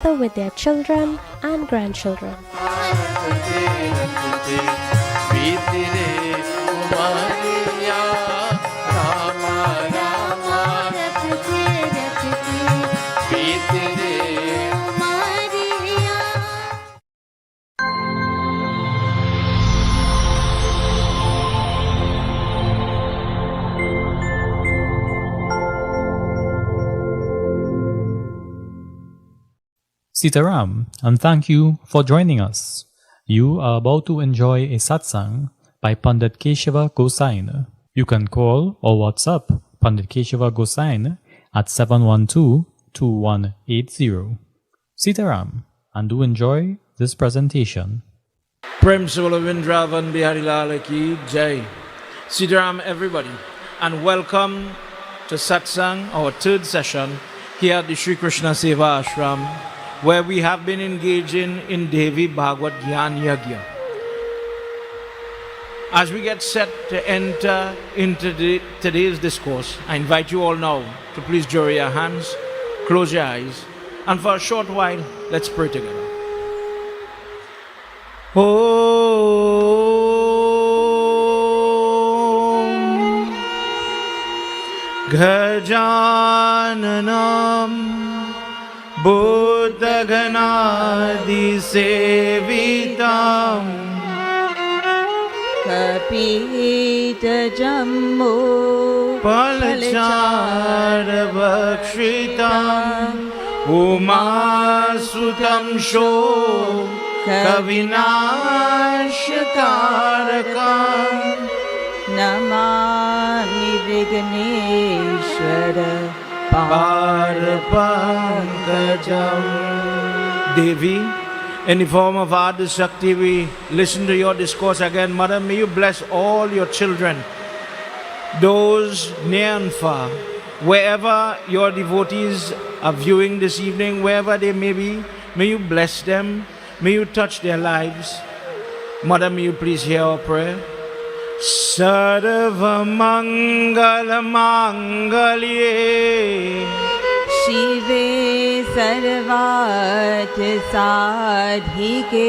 with their children and grandchildren. Sitaram, and thank you for joining us. You are about to enjoy a satsang by pundit Keshava Gosine. You can call or WhatsApp pundit Keshava Gosine at 712-2180. Sitaram, and do enjoy this presentation. Prem Solavindravan Bihari Lal Ki Jai. Sitaram everybody, and welcome to satsang, our third session here at the Sri Krishna Seva Ashram, where we have been engaging in Devi Bhagavad Gyan Yagna. As we get set to enter into today's discourse, I invite you all now to please join your hands, close your eyes, and for a short while, let's pray together. Om Gajananam Buddhaganadi Sevitam Kapita Jammu Palachara Bhakshitam Umasutam Sho Kavinashakarakam Namami Vigneshwara Parapankajam. Devi, in the form of Adi Shakti, we listen to your discourse again. Mother, may you bless all your children, those near and far, wherever your devotees are viewing this evening, wherever they may be, may you bless them, may you touch their lives. Mother, may you please hear our prayer. Sarva Mangala Mangalye Shive Sarvati Sadhike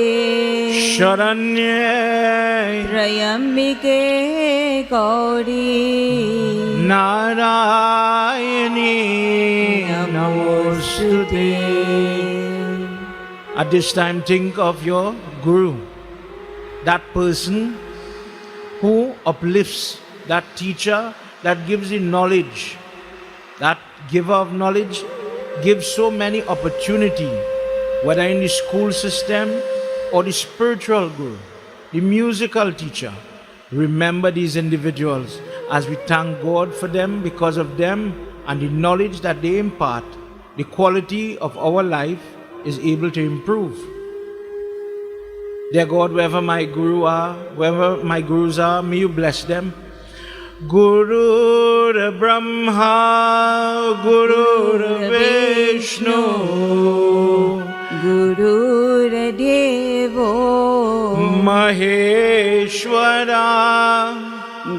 Sharanye Trayambike Gauri Narayani Namostute. At this time, think of your Guru, that person who uplifts, that teacher that gives you knowledge. That giver of knowledge gives so many opportunity, whether in the school system or the spiritual guru, the musical teacher. Remember these individuals as we thank God for them. Because of them and the knowledge that they impart, the quality of our life is able to improve. Dear God, wherever my guru are, wherever my gurus are, may you bless them. Guru Brahma, Guru Vishnu, Guru Devo Maheshwara,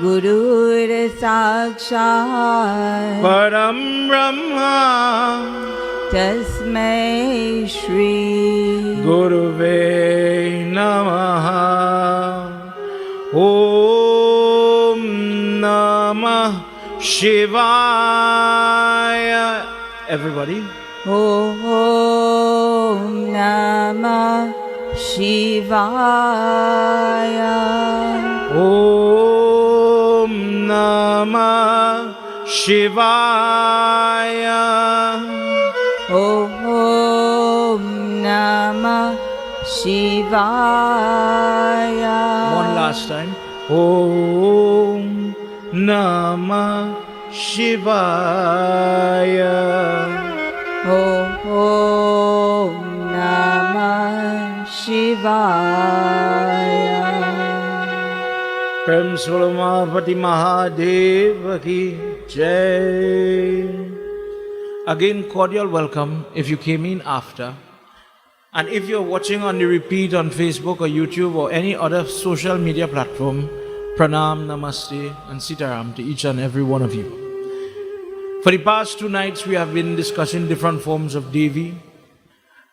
Guru Sakshat Param Brahma, Tasmai Shri Guruve Namaha. Om Namah Shivaya. Everybody. Om Namah Shivaya. Om Namah Shivaya. Om Namah Shivaya. One last time. Om Namah Shivaya. Om Namah Shivaya. Prem Sulamapati Mahadeva Ki Jai. Again, cordial welcome if you came in after. And if you're watching on the repeat on Facebook or YouTube or any other social media platform, Pranam, Namaste and Sitaram to each and every one of you. For the past 2 nights, we have been discussing different forms of Devi.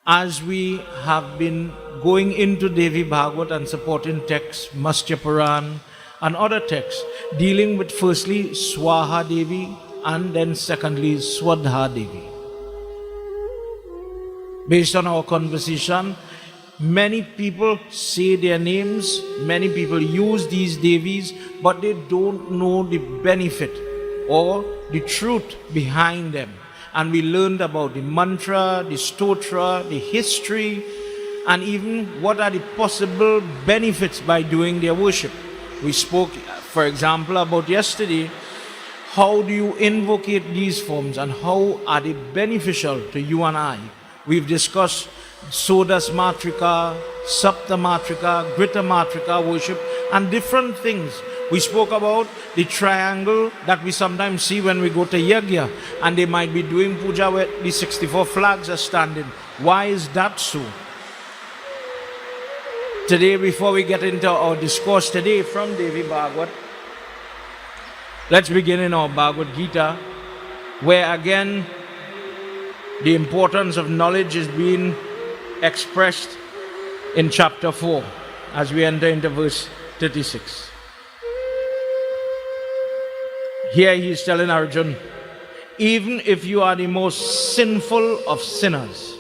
as we have been going into Devi Bhagavad and supporting texts, Mastya Puran and other texts, dealing with firstly Swaha Devi and then secondly Swadha Devi. Based on our conversation, many people say their names, many people use these Devis, but they don't know the benefit or the truth behind them. And we learned about the mantra, the stotra, the history, and even what are the possible benefits by doing their worship. We spoke, for example, about yesterday, how do you invocate these forms and how are they beneficial to you and I? We've discussed Sodas Matrika, Sapta Matrika, Grita Matrika worship, and different things. We spoke about the triangle that we sometimes see when we go to Yagna, and they might be doing puja where the 64 flags are standing. Why is that so? Today, before we get into our discourse today from Devi Bhagavad, let's begin in our Bhagavad Gita, where again the importance of knowledge is being expressed in chapter 4 as we enter into verse 36. Here he is telling Arjuna, even if you are the most sinful of sinners,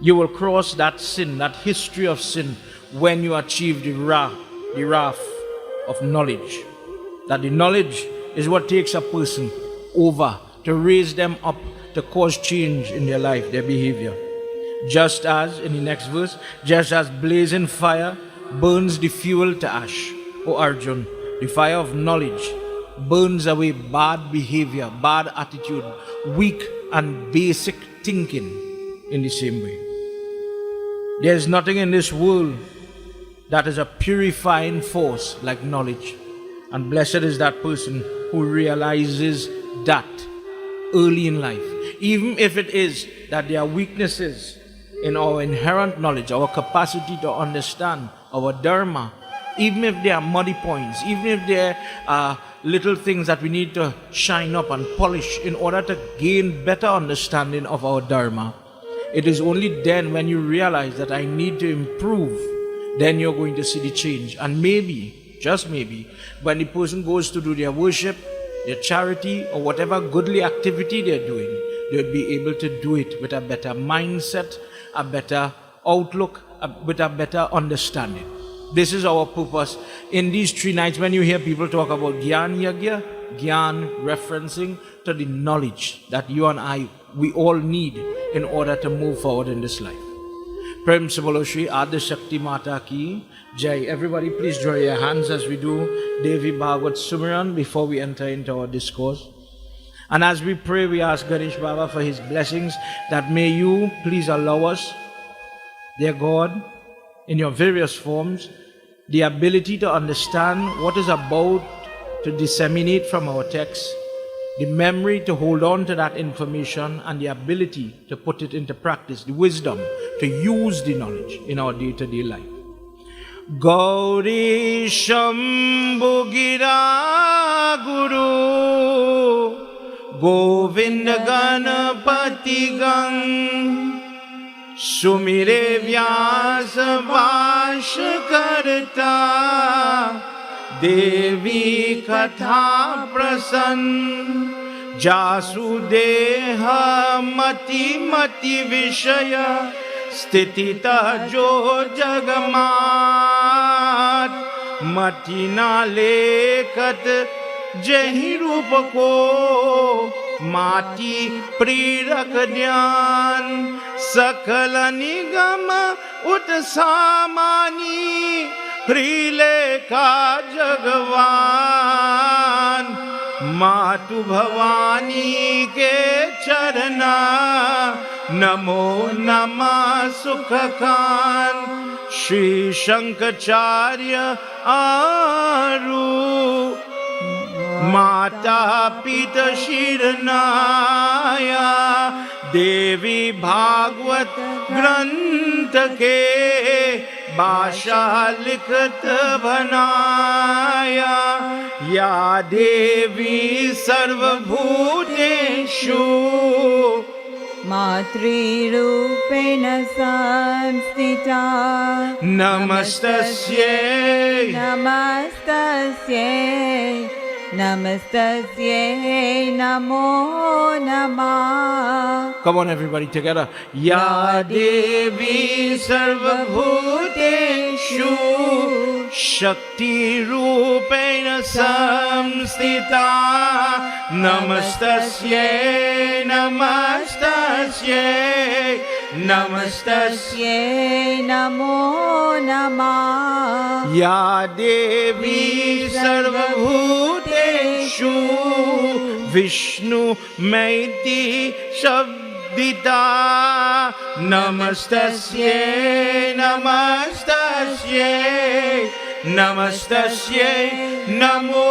you will cross that sin, that history of sin, when you achieve the wrath of knowledge. That the knowledge is what takes a person over to raise them up, to cause change in their life, their behavior. Just as, in the next verse, just as blazing fire burns the fuel to ash, O Arjuna, the fire of knowledge burns away bad behavior, bad attitude, weak and basic thinking in the same way. There is nothing in this world that is a purifying force like knowledge. And blessed is that person who realizes that early in life. Even if it is that there are weaknesses in our inherent knowledge, our capacity to understand our dharma, even if there are muddy points, even if there are little things that we need to shine up and polish in order to gain better understanding of our dharma, it is only then when you realize that I need to improve, then you're going to see the change. And maybe, just maybe, when the person goes to do their worship, their charity, or whatever goodly activity they're doing, they'll be able to do it with a better mindset, a better outlook, with a better understanding. This is our purpose. In these 3 nights, when you hear people talk about Gyan Yagna, Gyan referencing to the knowledge that you and I, we all need in order to move forward in this life. Prem se bolo Shri Adi Shakti Mata ki Jai. Everybody please draw your hands as we do Devi Bhagavad Sumiran before we enter into our discourse. And as we pray, we ask Ganesh Baba for his blessings, that may you please allow us, dear God, in your various forms, the ability to understand what is about to disseminate from our text, the memory to hold on to that information, and the ability to put it into practice, the wisdom to use the knowledge in our day-to-day life. Gauri Shambhu Gira Guru Govind Ganapati Gang Sumire Vyas Vash Karta Devi Katha Prasan Jasudeha Mati Mati Vishaya Stitita Jo Jagamat Matina Lekat Jahi Rupa Ko Mati Prirak Dhyan Sakala Nigama Utsamani Hrile Ka Jagwan Matu Bhavani Ke Charana Namo Nama Sukhakan Shri Shankacharya Aru Mata Pita Shiranaya Devi Bhagavad Grantha Ke Bhasha Likhat Bhanaya Ya Devi Sarva Bhuteshu Matrirupena samstita. Namastasye. Namastasye. Namastasye. Namo Namah. Come on, everybody, together. Ya Devi Sarvabhuteshu Shakti Rupena Samstita. Namastasye, Namastasye, Namastasye. Namo Namah. Ya Devi Sarvabhuteshu Vishnu Maiti Shabdita. Namastasye, Namastasye, Namastasye, Namo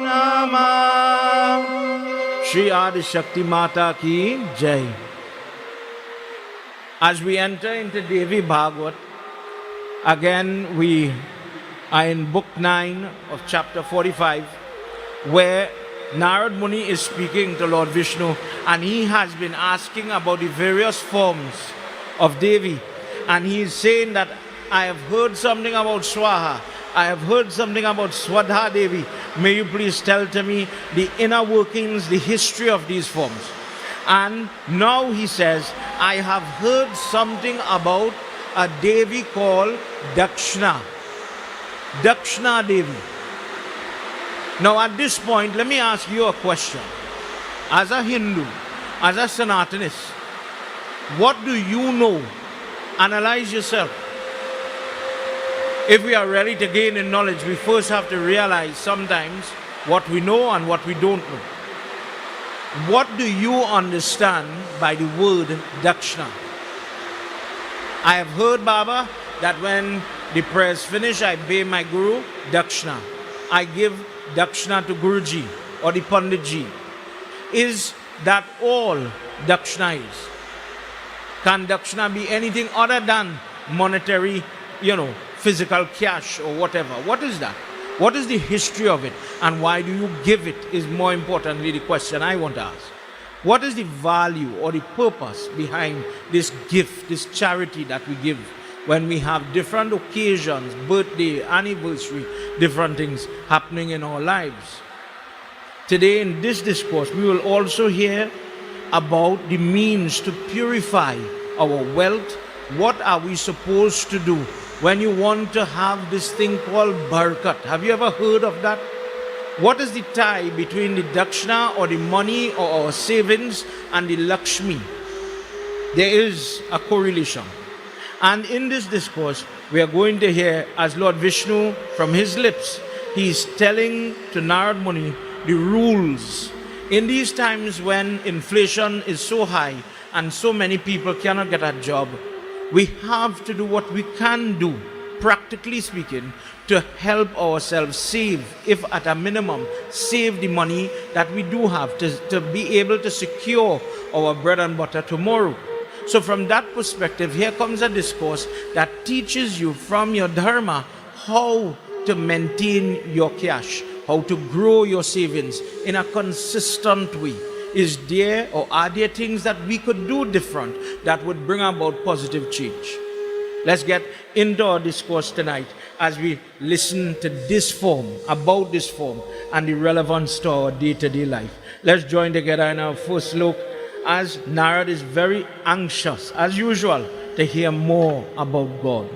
Namah. Shri Adi Shakti Mata ki Jai. As we enter into Devi Bhagavad, again we are in book 9 of chapter 45, where Narad Muni is speaking to Lord Vishnu, and he has been asking about the various forms of Devi, and he is saying that I have heard something about Swaha, I have heard something about Swadha Devi. May you please tell to me the inner workings, the history of these forms. And now he says, I have heard something about a Devi called Dakshina. Dakshina Devi. Now at this point, let me ask you a question. As a Hindu, as a Sanatanist, what do you know? Analyze yourself. If we are ready to gain in knowledge, we first have to realize sometimes what we know and what we don't know. What do you understand by the word Dakshina? I have heard, Baba, that when the prayers finish, I pay my Guru Dakshina. I give Dakshina to Guruji or the Panditji. Is that all Dakshina is? Can Dakshina be anything other than monetary, physical cash or whatever? What is that? What is the history of it? And why do you give it is more importantly the question I want to ask. What is the value or the purpose behind this gift, this charity that we give when we have different occasions, birthday, anniversary, different things happening in our lives? Today in this discourse, we will also hear about the means to purify our wealth. What are we supposed to do when you want to have this thing called barakat? Have you ever heard of that? What is the tie between the dakshina or the money or our savings and the Lakshmi? There is a correlation. And in this discourse, we are going to hear, as Lord Vishnu, from his lips, he is telling to Narad Muni the rules. In these times when inflation is so high and so many people cannot get a job, we have to do what we can do, practically speaking, to help ourselves save, if at a minimum, save the money that we do have to be able to secure our bread and butter tomorrow. So from that perspective, here comes a discourse that teaches you from your dharma how to maintain your cash, how to grow your savings in a consistent way. Is there or are there things that we could do different that would bring about positive change? Let's get into our discourse tonight as we listen to this form, about this form, and the relevance to our day-to-day life. Let's join together in our first look as Narad is very anxious, as usual, to hear more about God.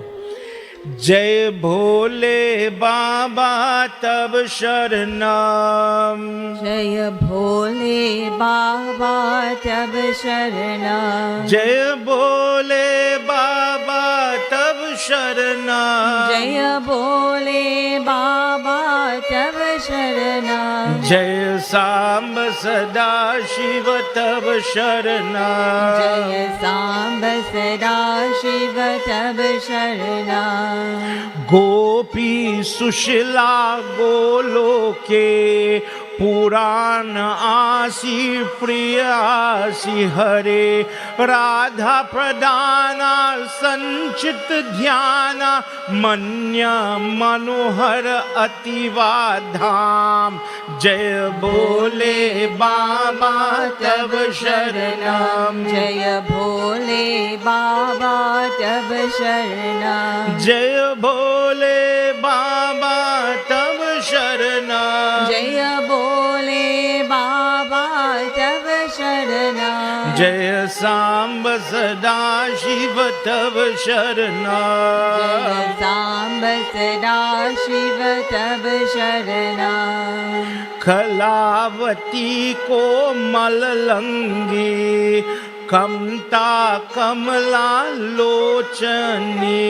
Jai Bhole Baba Tab Sharanam. Jai Bhole Baba Tab Sharanam. Jai Bhole Baba Tab Sharanam. Jai Bhole Baba Tab Sharanam. Jai Samba Sada Shiva Tab Sharanam. Jai Samba Sada Shiva Tab Sharanam. Gopi Sushila Goloke पुराण आसी प्रियासी हरे राधा प्रदाना संचित ध्यान मन्य मनोहर अतिवा धाम जय बोले बाबा तब शरणम जय भोले बाबा तब शरणम जय भोले बाबा तब शरणम जय भोले बाबा तब शरणम जय सांब सदा शिव तब शरणम जय सांब सदा शिव तब शरणम खलावती को मललंगी कमता कमला लोचनी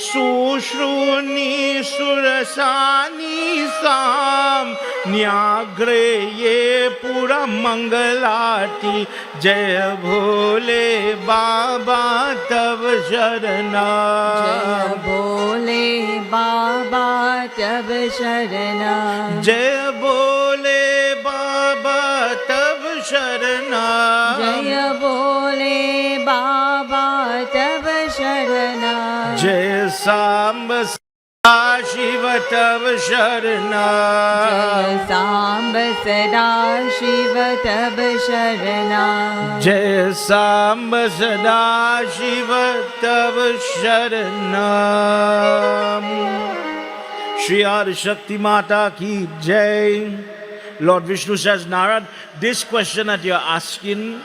सुश्रुनी सुरसानी साम न्याग्रे ये पूरा मंगलाती जय भोले बाबा तब शरणा जय भोले बाबा तब शरणम जय भोले बाबा तब शरणा जय भोले बाबा तब शरणम जय सांब सदा शिव तब शरणा जय सांब सदा शिव तब शरणम जय सांब सदा शिव तब शरणा श्री आदि शक्ति माता की जय. Lord Vishnu says, Narad, this question that you're asking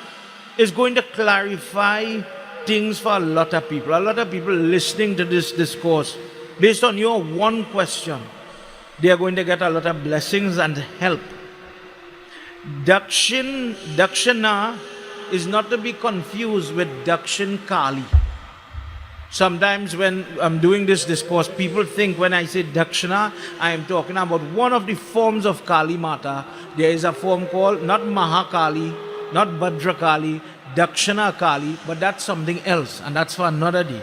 is going to clarify things for a lot of people. A lot of people listening to this discourse, based on your one question, they are going to get a lot of blessings and help. Dakshina is not to be confused with Dakshin Kali. Sometimes when I'm doing this discourse, people think when I say Dakshina, I am talking about one of the forms of Kali Mata. There is a form called not Mahakali, not Bhadrakali, Dakshina Kali, but that's something else, and that's for another day.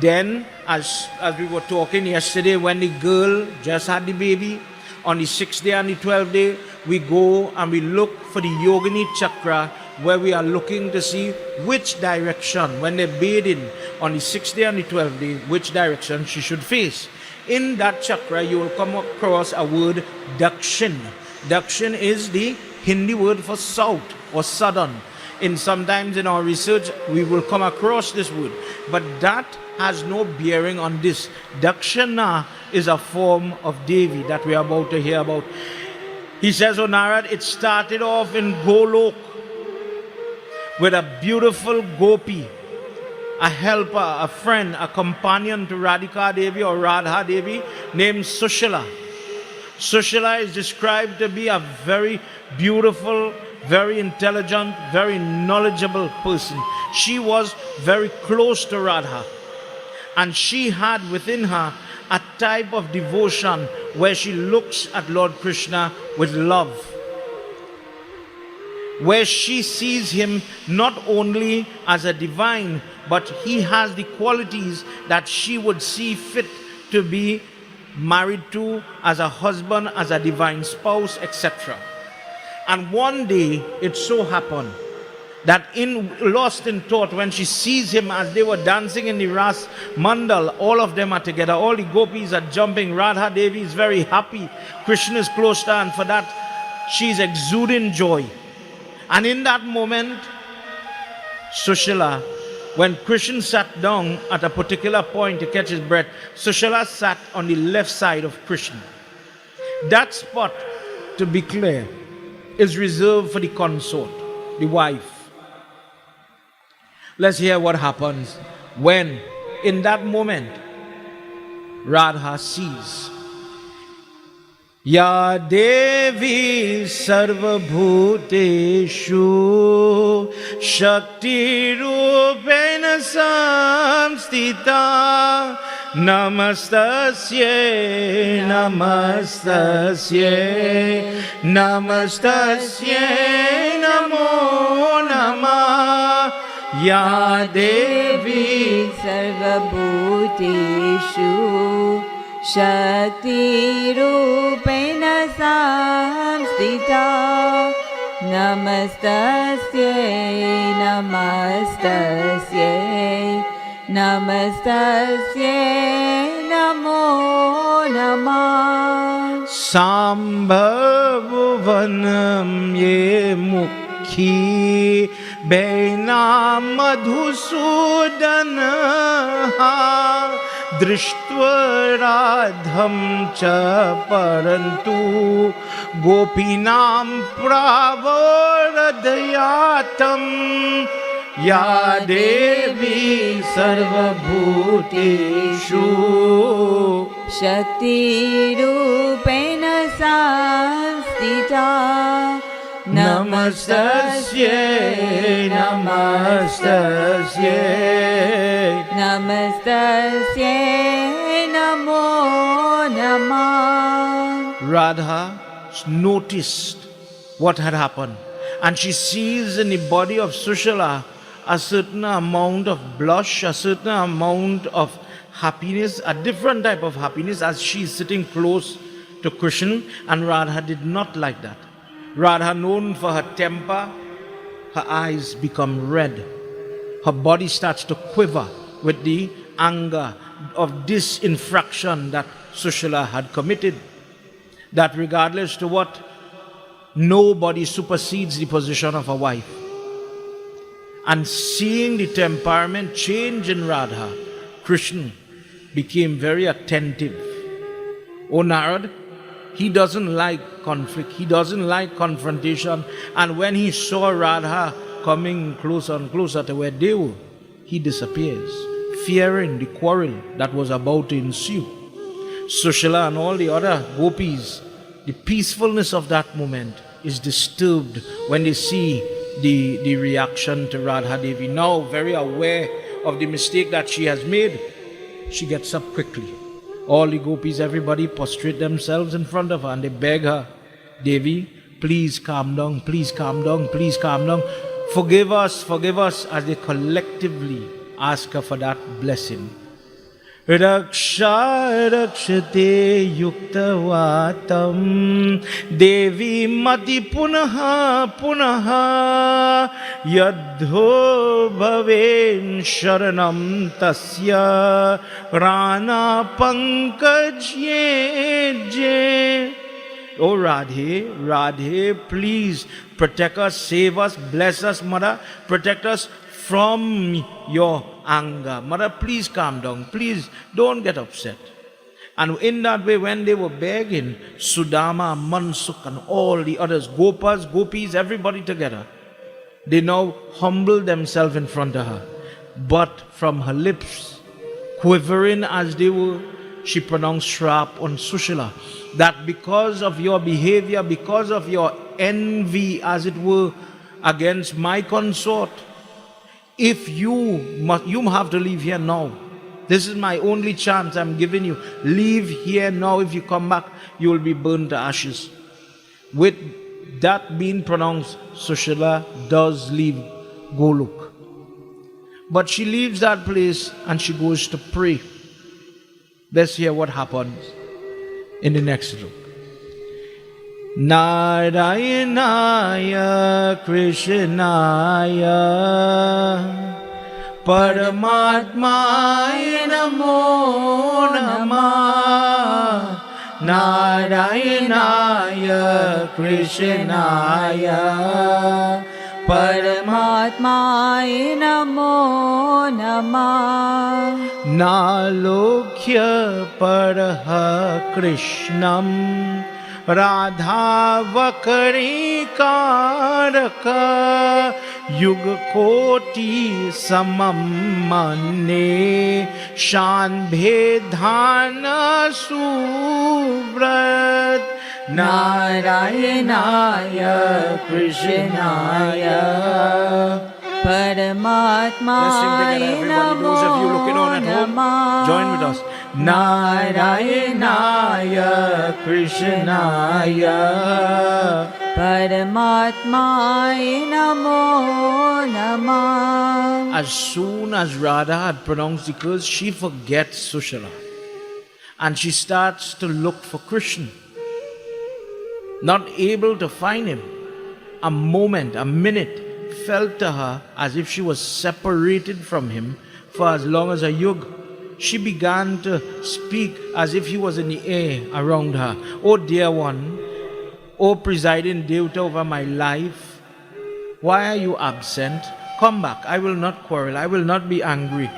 Then, as we were talking yesterday, when the girl just had the baby, on the 6th day and the 12th day, we go and we look for the Yogini Chakra, where we are looking to see which direction, when they're bathing on the 6th day and the 12th day, which direction she should face. In that chakra, you will come across a word Dakshin. Dakshin is the Hindi word for south or southern. Sometimes in our research, we will come across this word. But that has no bearing on this. Dakshina is a form of Devi that we are about to hear about. He says, O Narad, it started off in Golok with a beautiful gopi, a helper, a friend, a companion to Radhika Devi or Radha Devi named Sushila. Sushila is described to be a very beautiful, very intelligent, very knowledgeable person. She was very close to Radha, and she had within her a type of devotion where she looks at Lord Krishna with love, where she sees him not only as a divine, but he has the qualities that she would see fit to be married to as a husband, as a divine spouse, etc. And one day it so happened that lost in thought, when she sees him as they were dancing in the Ras Mandal, all of them are together, all the gopis are jumping, Radha Devi is very happy, Krishna is close to her, and for that she is exuding joy. And in that moment, Sushila, when Krishna sat down at a particular point to catch his breath, Sushila sat on the left side of Krishna. That spot, to be clear, is reserved for the consort, the wife. Let's hear what happens when, in that moment, Radha sees. Ya Devi Sarvabhuteshu Shakti Rupena Samstita Namastasye Namastasye Namastasye Namo Namah Ya Devi Sarvabhuteshu शक्तिरूपेण संस्थिता नमस्तस्यै नमस्तस्यै नमस्तस्यै नमो नमः Sambhavanam ye mukhi Beina madhusudana Drishtva radham cha parantu Gopinam pravaradhayatam Ya Devi sarvabhuteshu शक्तिरूपेण संस्थिता Namastasye, Namastasye. नमस्तस्यै नमो नमः Radha noticed what had happened, and she sees in the body of Sushala a certain amount of blush, a certain amount of happiness, a different type of happiness as she is sitting close to Krishna, and Radha did not like that. Radha, known for her temper, her eyes become red. Her body starts to quiver with the anger of this infraction that Sushala had committed. That regardless to what, nobody supersedes the position of a wife. And seeing the temperament change in Radha, Krishna became very attentive. O Narad, he doesn't like conflict, he doesn't like confrontation. And when he saw Radha coming closer and closer to where they were, he disappears, fearing the quarrel that was about to ensue. Sushala and all the other gopis, the peacefulness of that moment is disturbed when they see the reaction to Radha Devi. Now very aware of the mistake that she has made, she gets up quickly. All the gopis, everybody prostrate themselves in front of her and they beg her, Devi, please calm down, please calm down, please calm down. Forgive us, as they collectively ask her for that blessing. Raksha rakshate yuktavatam Devi mati punaha punaha Yadho bhaven sharanam tasya Rana pankaj je. Oh Radhe, Radhe, please protect us, save us, bless us, Mother, protect us from your anger. Mother, please calm down, please don't get upset. And in that way, when they were begging, Sudama, Mansukh and all the others, Gopas, Gopis, everybody together, they now humbled themselves in front of her. But from her lips, quivering as they were, she pronounced shrap on Sushala, that because of your behavior, because of your envy, as it were, against my consort, if you have to leave here now. This is my only chance I'm giving you. Leave here now. If you come back, you will be burned to ashes. With that being pronounced, Sushala does leave Golok. But she leaves that place and she goes to pray. Let's hear what happens in the next room. Narayanaya Krishnaya Paramatmaya Namo Namah. Narayanaya Krishnaya Paramatmaya Namo Namah. Nalokya Paraha Krishnam Radha Vakari Karaka Yuga Koti Samam Manne Shanbhedhana Subrat. Narayanaya Krishnaya Paramatmaya Namo. Those of you looking on at home, join with us. Narayanaya Krishnaya Paramatmaya Namo Namah. As soon as Radha had pronounced the curse, she forgets Sushala. And she starts to look for Krishna. Not able to find him. A moment, a minute felt to her as if she was separated from him for as long as a yug. She began to speak as if he was in the air around her. Oh dear one, oh presiding Devta over my life, why are you absent? Come back, I will not quarrel, I will not be angry.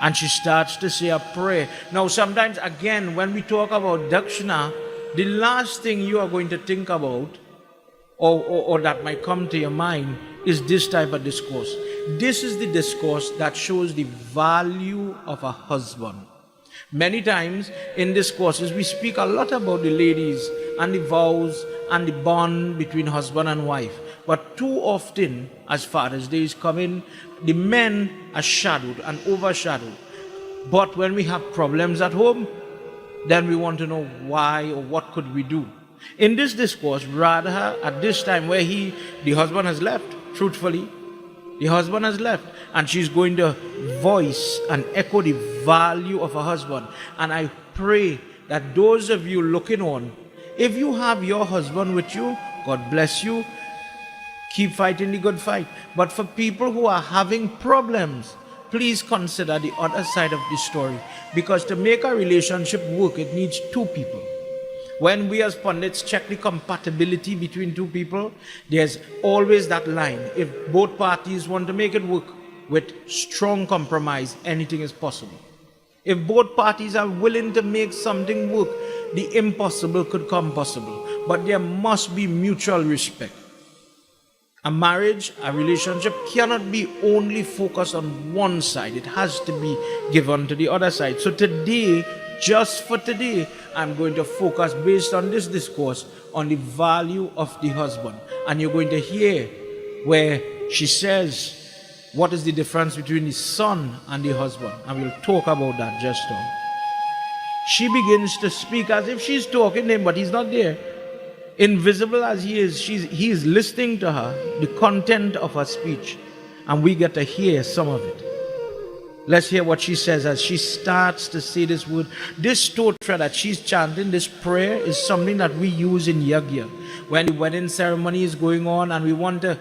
And she starts to say a prayer. Now sometimes again, when we talk about Dakshina, the last thing you are going to think about or that might come to your mind is this type of discourse. This is the discourse that shows the value of a husband. Many times in discourses we speak a lot about the ladies and the vows and the bond between husband and wife. But too often, as Father's Day is coming, the men are shadowed and overshadowed. But when we have problems at home, then we want to know why or what could we do. In this discourse, Radha, at this time where the husband has left, truthfully, the husband has left, and she's going to voice and echo the value of a husband. And I pray that those of you looking on, if you have your husband with you, God bless you, keep fighting the good fight. But for people who are having problems, please consider the other side of the story. Because to make a relationship work, it needs two people. When we as pundits check the compatibility between two people, there's always that line. If both parties want to make it work with strong compromise, anything is possible. If both parties are willing to make something work, the impossible could come possible. But there must be mutual respect. A marriage, a relationship cannot be only focused on one side. It has to be given to the other side. So today, just for today, I'm going to focus based on this discourse on the value of the husband. And you're going to hear where she says, what is the difference between the son and the husband? And we'll talk about that just now. She begins to speak as if she's talking to him, but he's not there. Invisible as he is, he is listening to her, the content of her speech, and we get to hear some of it. Let's hear what she says as she starts to say this word. This stotra that she's chanting, this prayer, is something that we use in Yagna. When the wedding ceremony is going on and we want to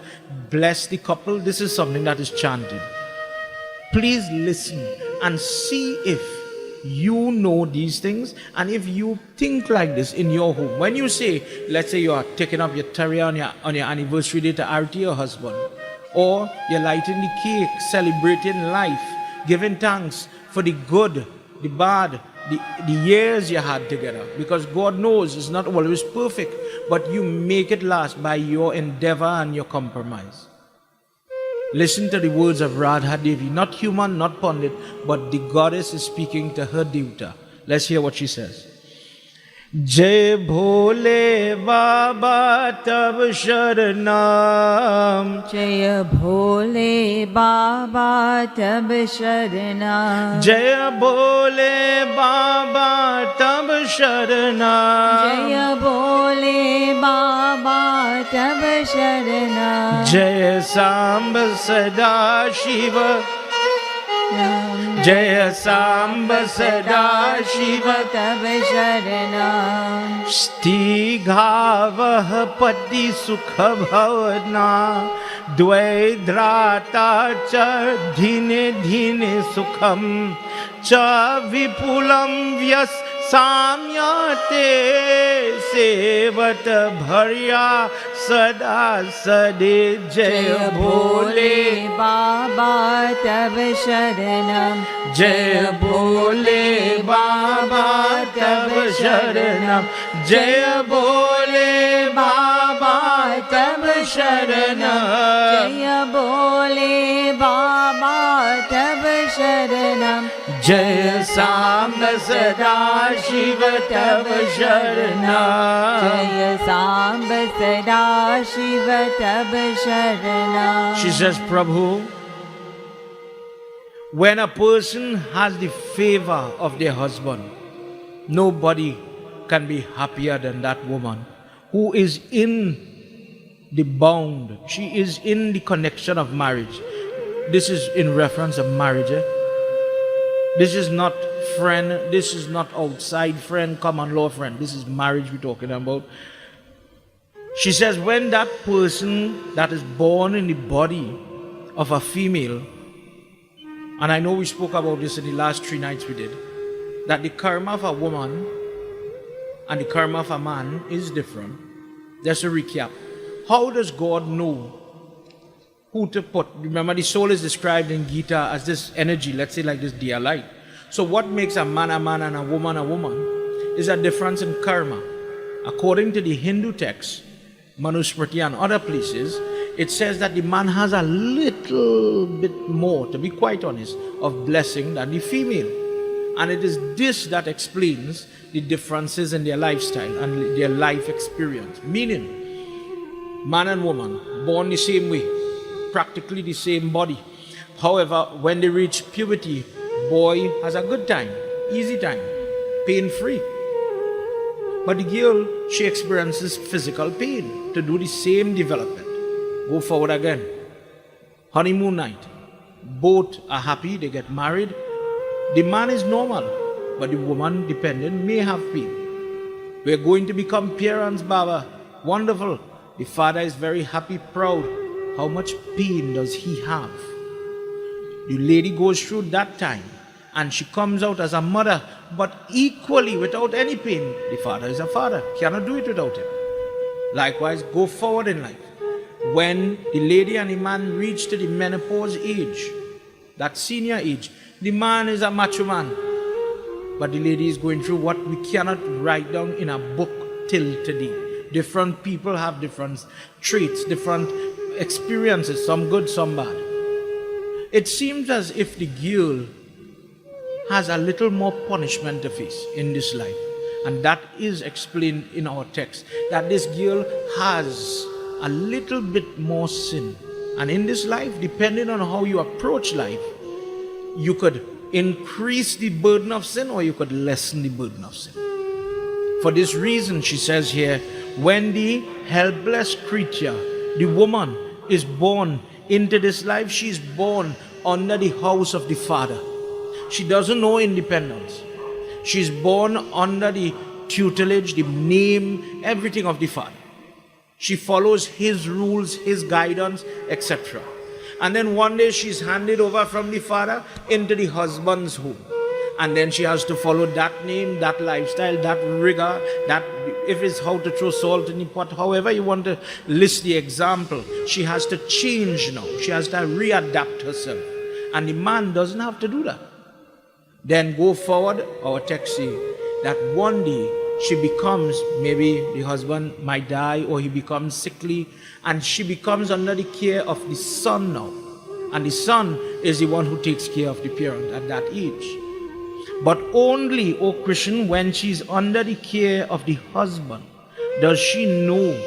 bless the couple, this is something that is chanted. Please listen and see if you know these things, and if you think like this in your home. When you say, let's say you are taking up your tarya on your anniversary day to arati your husband, or you're lighting the cake, celebrating life, giving thanks for the good, the bad, the years you had together, because God knows it's not always perfect, but you make it last by your endeavor and your compromise. Listen to the words of Radha Devi, not human, not pundit, but the goddess is speaking to her Devta. Let's hear what she says. Jai Bhole Baba Tab Sharanam. Jaya Bhole Baba Tab Sharanam. Jai Bhole Baba Tab Sharanam. Jaya Bhole Baba Tab Sharanam. Jai Samba Sada Shiva. Jaya Samba Sada Shiva Tab Sharanam. Stighavah Pati Sukha Bhavana Dvaidrata Cha Dhine Dhine Sukham Cha Vipulam Vyas Samyate Sevat Bharya Sada Sade Jaya Bhole Baba Tab Sharanam. Jaya Bhole Baba Tab Sharanam. Jaya Bhole Baba Tab Sharanam. Jaya Bhole Baba Tab Sharanam. Jaya Samba Sada Shiva Tab Sharanam. Jaya Samba Sada Shiva Tab Sharanam. She says, Prabhu, when a person has the favor of their husband, nobody can be happier than that woman who is in the bond. She is in the connection of marriage. This is in reference of marriage. This is not friend. This is not outside friend, common law friend. This is marriage we're talking about. She says, when that person that is born in the body of a female, and I know we spoke about this in the last 3 nights we did, that the karma of a woman and the karma of a man is different. Just a recap. How does God know who to put? Remember, the soul is described in Gita as this energy, let's say like this dear light. So what makes a man and a woman is a difference in karma. According to the Hindu text, Manusmriti and other places, it says that the man has a little bit more, to be quite honest, of blessing than the female. And it is this that explains the differences in their lifestyle and their life experience. Meaning, man and woman, born the same way, practically the same body. However, when they reach puberty, boy has a good time, easy time, pain-free. But the girl, she experiences physical pain to do the same development. Go forward again. Honeymoon night. Both are happy, they get married. The man is normal, but the woman dependent may have pain. We're going to become parents, Baba. Wonderful. The father is very happy, proud. How much pain does he have? The lady goes through that time and she comes out as a mother, but equally without any pain. The father is a father, cannot do it without him. Likewise, go forward in life. When the lady and the man reach to the menopause age, that senior age, the man is a macho man, but the lady is going through what we cannot write down in a book till today. Different people have different traits, different experiences, some good, some bad. It seems as if the girl has a little more punishment to face in this life. And that is explained in our text, that this girl has a little bit more sin. And in this life, depending on how you approach life, you could increase the burden of sin or you could lessen the burden of sin. For this reason, she says here, when the helpless creature, the woman, is born into this life, she is born under the house of the Father. She doesn't know independence. She is born under the tutelage, the name, everything of the Father. She follows His rules, His guidance, etc. And then one day she's handed over from the Father into the husband's home. And then she has to follow that name, that lifestyle, that rigor, that if it's how to throw salt in the pot, however you want to list the example, she has to change now. She has to readapt herself. And the man doesn't have to do that. Then go forward, our text says that one day she becomes, maybe the husband might die or he becomes sickly, and she becomes under the care of the son now. And the son is the one who takes care of the parent at that age. But only, O Christian, when she's under the care of the husband, does she know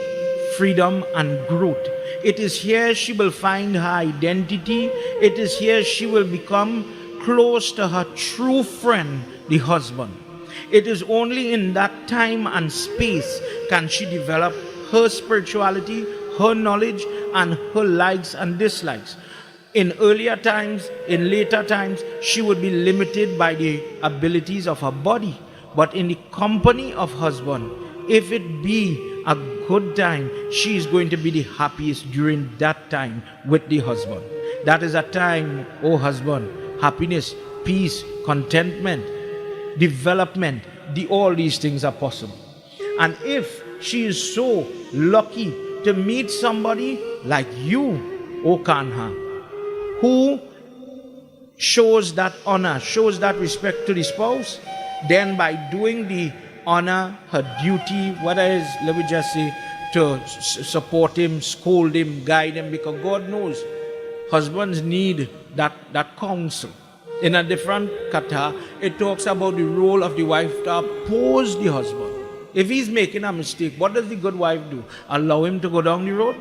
freedom and growth. It is here she will find her identity. It is here she will become close to her true friend, the husband. It is only in that time and space can she develop her spirituality, her knowledge, and her likes and dislikes. In earlier times, in later times, she would be limited by the abilities of her body. But in the company of husband, if it be a good time, she is going to be the happiest during that time with the husband. That is a time, oh husband, happiness, peace, contentment, development, all these things are possible. And if she is so lucky to meet somebody like you, O Kanha, who shows that honor, shows that respect to the spouse, then by doing the honor, her duty, whether it's, let me just say, to support him, scold him, guide him, because God knows husbands need that counsel. In a different kata, it talks about the role of the wife to oppose the husband. If he's making a mistake, what does the good wife do? Allow him to go down the road?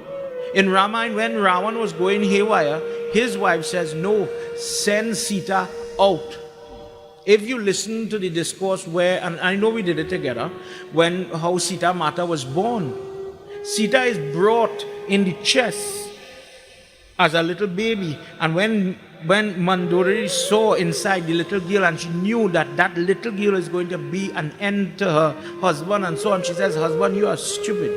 In Ramayana, when Ravan was going haywire, his wife says, no, send Sita out. If you listen to the discourse where, and I know we did it together, when how Sita Mata was born. Sita is brought in the chest as a little baby, and when when Mandodari saw inside the little girl and she knew that that little girl is going to be an end to her husband and so on, she says, husband, you are stupid.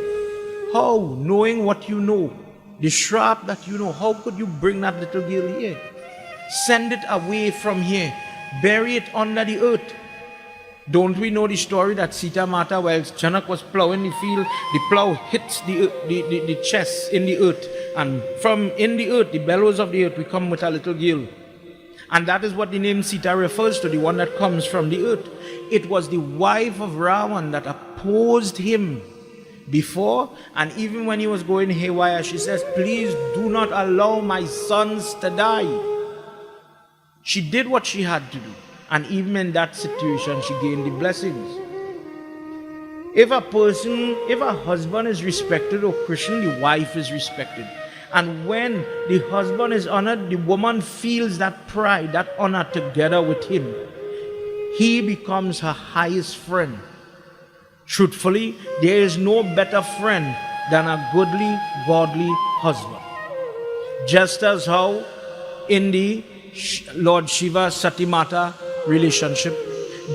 How? Knowing what you know, the shrap that you know, how could you bring that little girl here? Send it away from here. Bury it under the earth. Don't we know the story that Sita Mata, while Janak was plowing the field, the plow hits the chest in the earth. And from in the earth, the bellows of the earth, we come with a little girl. And that is what the name Sita refers to, the one that comes from the earth. It was the wife of Ravan that opposed him before, and even when he was going haywire, she says, please do not allow my sons to die. She did what she had to do. And even in that situation, she gained the blessings. If a husband is respected or Christian, the wife is respected. And when the husband is honored, the woman feels that pride, that honor together with him. He becomes her highest friend. Truthfully, there is no better friend than a goodly, godly husband. Just as how in the Lord Shiva Sati Mata relationship,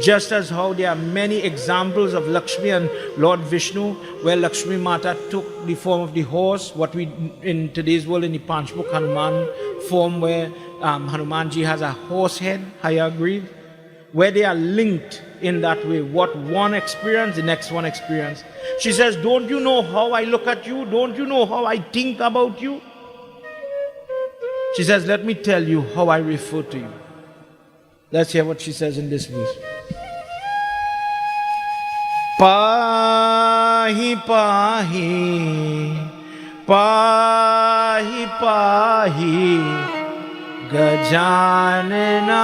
just as how there are many examples of Lakshmi and Lord Vishnu, where Lakshmi Mata took the form of the horse, what we in today's world in the Panchmukh Hanuman form, where Hanumanji has a horse head, Hayagriv, where they are linked in that way. What one experience, the next one experience. She says, don't you know how I look at you? Don't you know how I think about you? She says, let me tell you how I refer to you. Let's hear what she says in this verse. Pahi pahi, pahi pahi, Gajanana,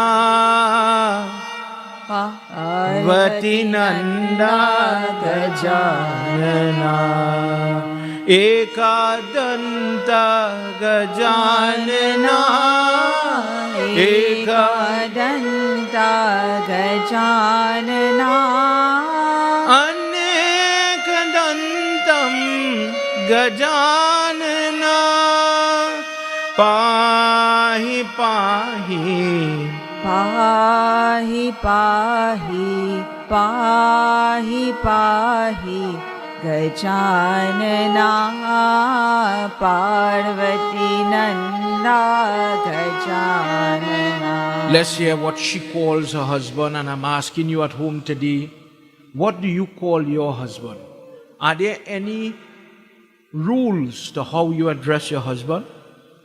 Vati Nanda Gajanana, Ekadanta Gajanana, Ekadanta Gajanana, Anekadantam Gajanana, Pahi Pahi, Pahi Pahi, Pahi Pahi, Gajanana, Parvati Nanda Gajanana. Let's hear what she calls her husband, and I'm asking you at home today, what do you call your husband? Are there any rules to how you address your husband?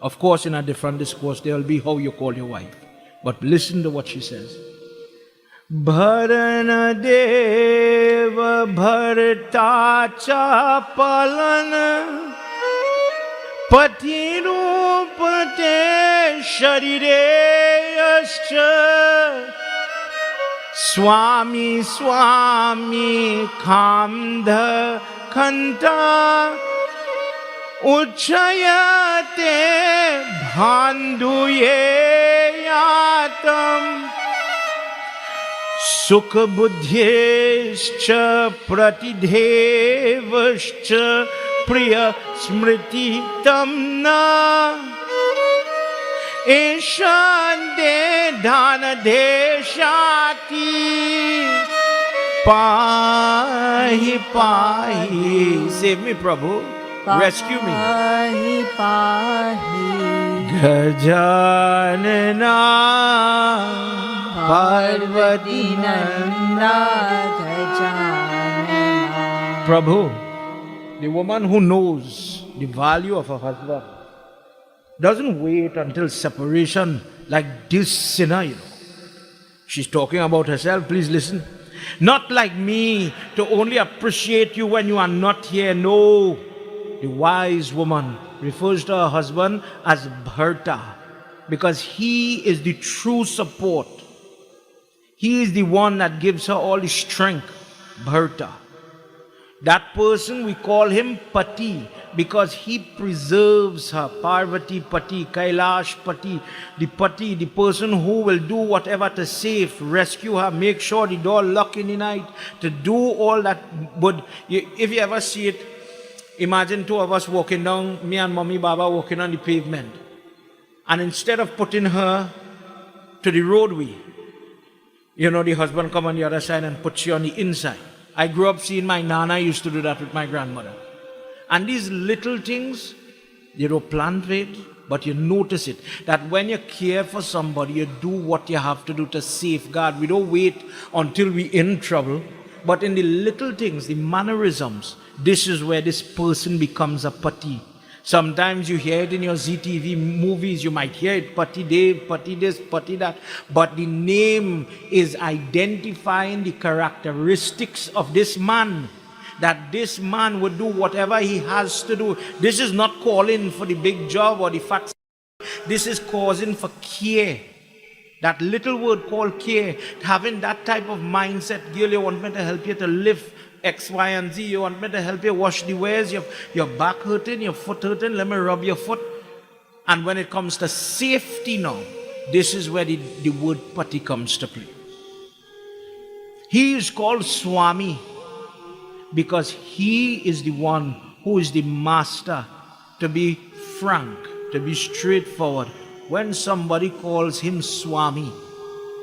Of course, in a different discourse, there will be how you call your wife. But listen to what she says. Bharana Deva Bharta Chapalan Pati Rupate Sharire Yascha Swami Swami Kamdha Khanta Uchayate Bhanduye Yatam Sukha Buddhyescha Pratidevascha Priya Smriti Tamna Eshande Dhana Deshati Pahi Pahi. Save me, Prabhu. Rescue me. Pahi Pahi, Gajanana Parvati Nanda Gajanana. Prabhu, the woman who knows the value of her husband doesn't wait until separation like this sinner, She's talking about herself, please listen. Not like me to only appreciate you when you are not here, no. The wise woman refers to her husband as Bharta because he is the true support. He is the one that gives her all the strength, Bharta. That person, we call him Pati because he preserves her. Parvati Pati, Kailash Pati, the person who will do whatever to save, rescue her, make sure the door locked in the night, to do all that. But if you ever see it, imagine two of us walking down, me and Mommy Baba walking on the pavement. And instead of putting her to the roadway, the husband come on the other side and puts you on the inside. I grew up seeing my nana used to do that with my grandmother. And these little things, you don't plan for it, but you notice it. That when you care for somebody, you do what you have to do to safeguard. We don't wait until we're in trouble. But in the little things, the mannerisms, this is where this person becomes a pati. Sometimes you hear it in your ZTV movies, you might hear it, Pati Dev, Pati this, Pati that. But the name is identifying the characteristics of this man. That this man would do whatever he has to do. This is not calling for the big job or the fat. This is causing for care. That little word called care. Having that type of mindset. Girl, you want me to help you to live X, Y, and Z. You want me to help you wash the wares. Your back hurting, your foot hurting. Let me rub your foot. And when it comes to safety now, this is where the word pati comes to play. He is called Swami because he is the one who is the master. To be frank, to be straightforward. When somebody calls him Swami,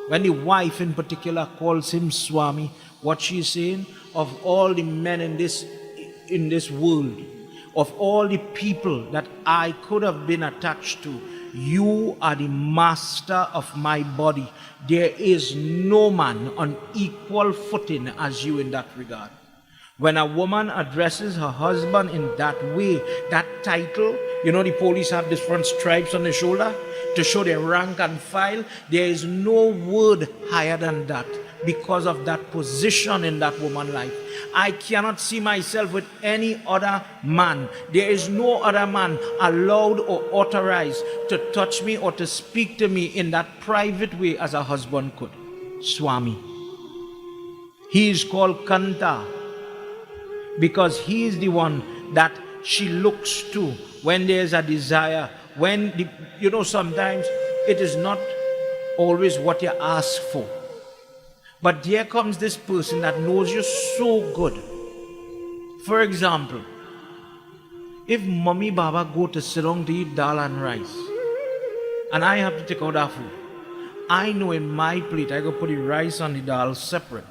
when the wife in particular calls him Swami, what she's saying, of all the men in this world, of all the people that I could have been attached to, you are the master of my body. There is no man on equal footing as you in that regard. When a woman addresses her husband in that way, that title, the police have different stripes on the shoulder to show their rank and file. There is no word higher than that because of that position in that woman's life. I cannot see myself with any other man. There is no other man allowed or authorized to touch me or to speak to me in that private way as a husband could. Swami. He is called Kanta because he is the one that she looks to when there's a desire. When, sometimes it is not always what you ask for. But there comes this person that knows you so good. For example, if Mommy Baba go to sit down to eat dal and rice, and I have to take out that food, I know in my plate I go put the rice and the dal separate.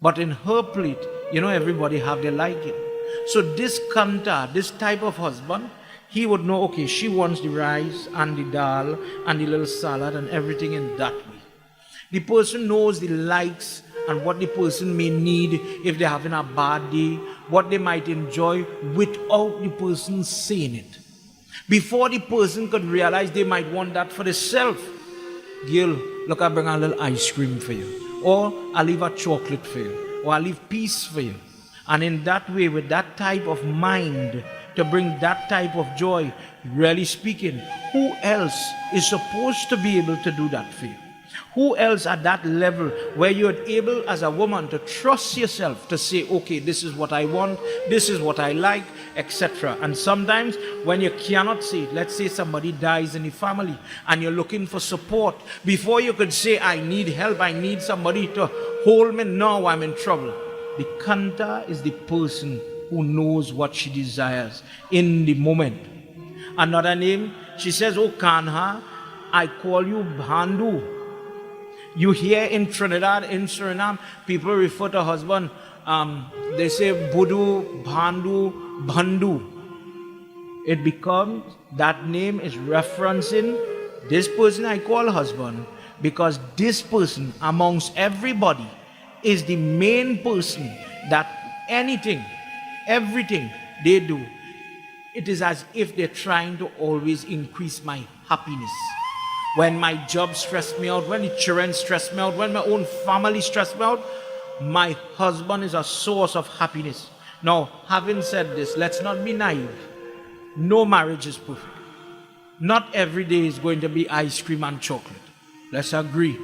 But in her plate, everybody have their liking. So this Kanta, this type of husband, he would know, okay, she wants the rice and the dal and the little salad and everything in that way. The person knows the likes and what the person may need if they're having a bad day, what they might enjoy without the person saying it. Before the person could realize they might want that for themselves. Girl, look, I bring a little ice cream for you. Or I leave a chocolate for you. Or I leave peace for you. And in that way, with that type of mind, to bring that type of joy, really speaking, who else is supposed to be able to do that for you? Who else at that level where you're able as a woman to trust yourself to say, okay, this is what I want, this is what I like, etc. And sometimes when you cannot say it, let's say somebody dies in the family and you're looking for support, before you could say, I need help, I need somebody to hold me, now I'm in trouble. The Kanta is the person who knows what she desires in the moment. Another name, she says, oh Kanha, I call you Bhandu. You hear in Trinidad, in Suriname, people refer to husband, they say Budu, Bhandu, Bandhu. It becomes, that name is referencing this person I call husband, because this person amongst everybody is the main person that anything, everything they do, it is as if they're trying to always increase my happiness. When my job stressed me out, when the children stressed me out, when my own family stressed me out, my husband is a source of happiness. Now, having said this, let's not be naive. No marriage is perfect. Not every day is going to be ice cream and chocolate. Let's agree.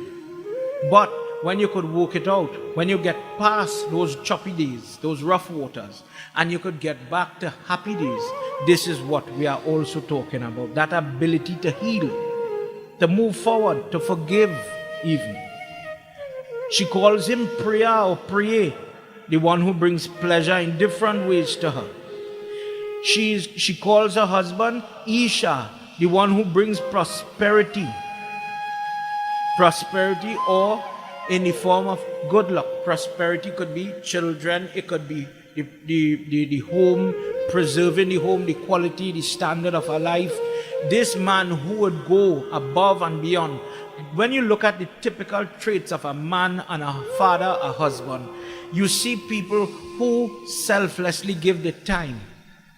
But when you could work it out, when you get past those choppy days, those rough waters, and you could get back to happy days, this is what we are also talking about. That ability to heal, to move forward, to forgive even. She calls him Priya or Priye, the one who brings pleasure in different ways to her. She calls her husband Isha, the one who brings prosperity. Prosperity, or in the form of good luck. Prosperity could be children, it could be the home, preserving the home, the quality, the standard of our life. This man who would go above and beyond. When you look at the typical traits of a man and a father, a husband, you see people who selflessly give the time,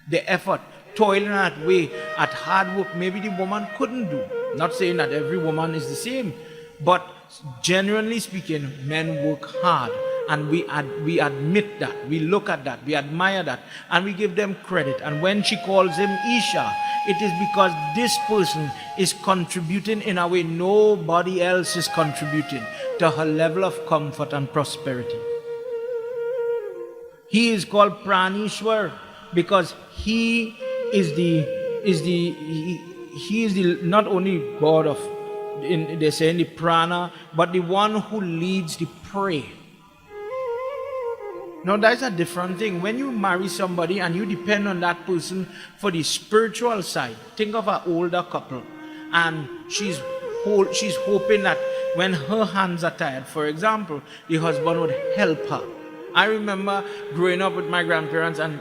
the effort, toiling at way, at hard work maybe the woman couldn't do. Not saying that every woman is the same, but generally speaking, men work hard, and we admit that, we look at that, we admire that, and we give them credit. And when she calls him Isha, it is because this person is contributing in a way nobody else is contributing to her level of comfort and prosperity. He is called Pranishwar because he is the not only God of, they say in the prana, but the one who leads the prey. Now that's a different thing. When you marry somebody and you depend on that person for the spiritual side, think of an older couple and she's hoping that when her hands are tired, for example, the husband would help her. I remember growing up with my grandparents, and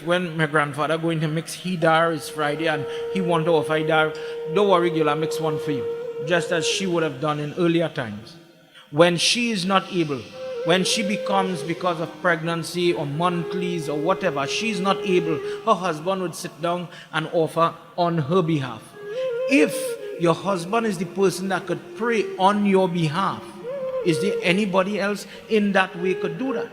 when my grandfather going to mix hidar, it's Friday, and he want to offer hidar, don't worry girl, I mix one for you. Just as she would have done in earlier times. When she is not able, when she becomes, because of pregnancy or monthlies or whatever, she's not able, her husband would sit down and offer on her behalf. If your husband is the person that could pray on your behalf, is there anybody else in that way could do that?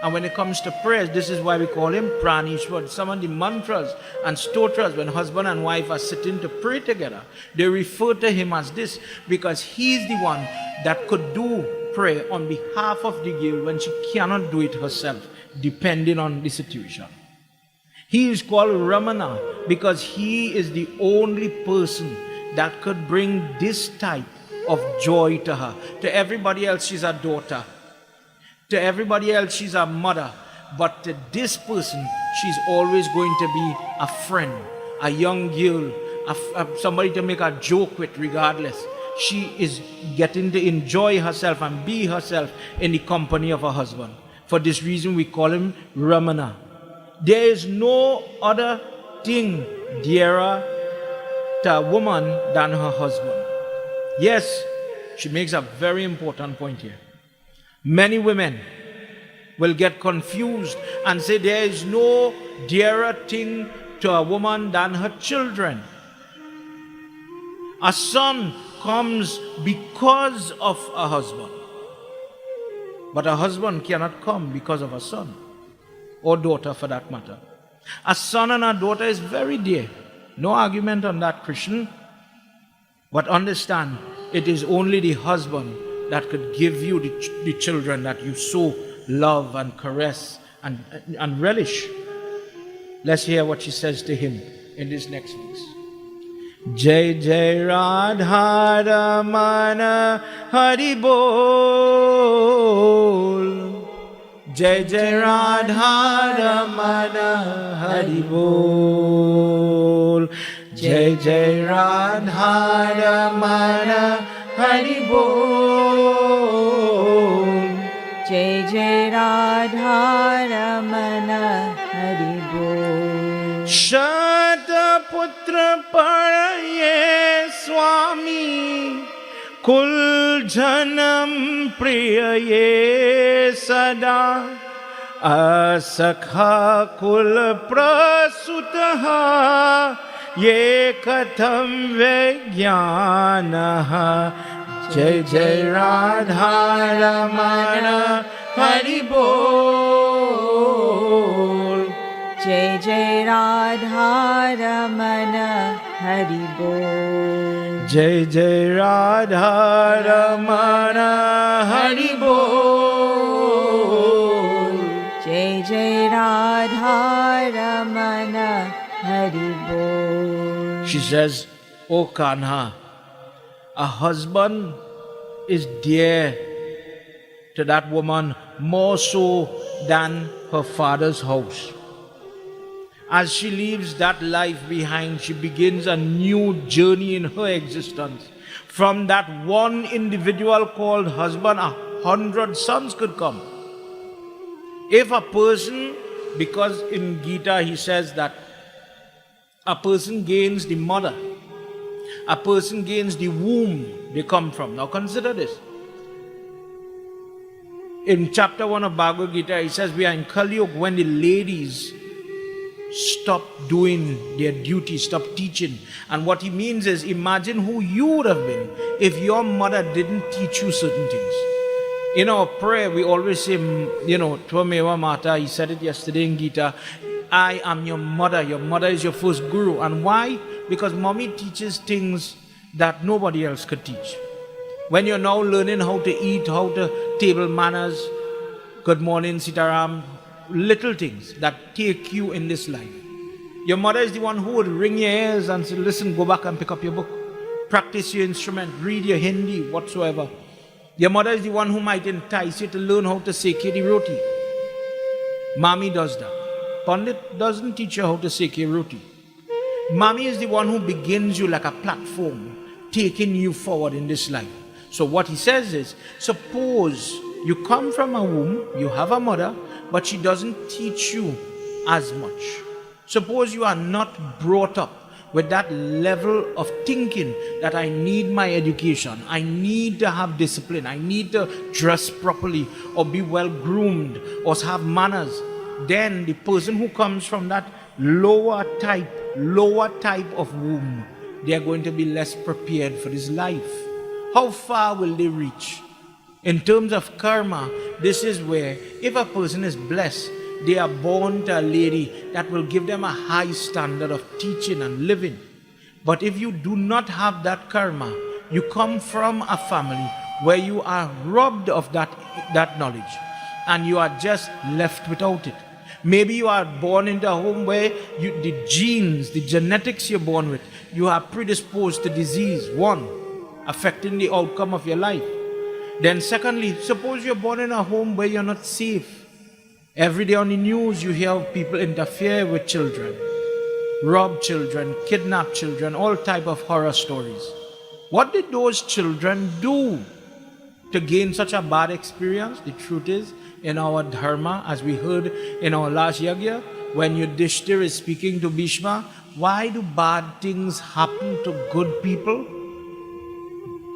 And when it comes to prayers, this is why we call him Pranishwar. Some of the mantras and stotras, when husband and wife are sitting to pray together, they refer to him as this, because he's the one that could do prayer on behalf of the girl when she cannot do it herself, depending on the situation. He is called Ramana because he is the only person that could bring this type of joy to her. To everybody else, she's a daughter. To everybody else, she's a mother. But to this person, she's always going to be a friend, a young girl, somebody to make a joke with regardless. She is getting to enjoy herself and be herself in the company of her husband. For this reason, we call him Ramana. There is no other thing dearer to a woman than her husband. Yes, she makes a very important point here. Many women will get confused and say there is no dearer thing to a woman than her children. A son comes because of a husband, but a husband cannot come because of a son, or daughter for that matter. A son and a daughter is very dear. No argument on that, Christian. But understand, it is only the husband that could give you the children that you so love and caress and relish. Let's hear what she says to him in this next verse. Jai Jai Radha Ramana Hari Bol. Jai Jai Radha Ramana Hari Bol. Jai Jai Radha Ramana Hari Bol. Jai Jai Radha Ramana Hari Bol. Shata Putra Paraye Swami Kul Janam Priyaye Sada Asakha Kul Prasutaha Ye Katham Vijnanaha. Jai Jai Radha Ramana Hari Bol. Jai Jai Radha Ramana Hari Bol. Jai Jai Radha Ramana Hari Bol. Jai Jai Radha Ramana Hari Bol. She says, O Kanha, a husband is dear to that woman more so than her father's house. As she leaves that life behind, she begins a new journey in her existence. From that one individual called husband, 100 sons could come. If a person, because in Gita he says that a person gains the mother, a person gains the womb they come from. Now consider this. In chapter 1 of Bhagavad Gita, he says we are in Kali Yuga when the ladies stop doing their duty, stop teaching. And what he means is, imagine who you would have been if your mother didn't teach you certain things. In our prayer, we always say, Tvameva Mata, he said it yesterday in Gita, I am your mother is your first guru. And why? Because mommy teaches things that nobody else could teach. When you're now learning how to eat, how to table manners, good morning, Sitaram, little things that take you in this life. Your mother is the one who would ring your ears and say, listen, go back and pick up your book. Practice your instrument, read your Hindi, whatsoever. Your mother is the one who might entice you to learn how to seke the roti. Mommy does that. Pundit doesn't teach you how to seke roti. Mommy is the one who begins you like a platform, taking you forward in this life. So what he says is, suppose you come from a womb, you have a mother, but she doesn't teach you as much. Suppose you are not brought up with that level of thinking that I need my education, I need to have discipline, I need to dress properly or be well groomed or have manners. Then the person who comes from that lower type of womb, they are going to be less prepared for this life. How far will they reach? In terms of karma, this is where if a person is blessed, they are born to a lady that will give them a high standard of teaching and living. But if you do not have that karma, you come from a family where you are robbed of that knowledge and you are just left without it. Maybe you are born into a home where the genes, the genetics you're born with, you are predisposed to disease, one, affecting the outcome of your life. Then secondly, suppose you're born in a home where you're not safe. Every day on the news you hear people interfere with children, rob children, kidnap children, all type of horror stories. What did those children do to gain such a bad experience? The truth is, in our dharma, as we heard in our last yagya, when Yudhishthira is speaking to Bhishma, why do bad things happen to good people?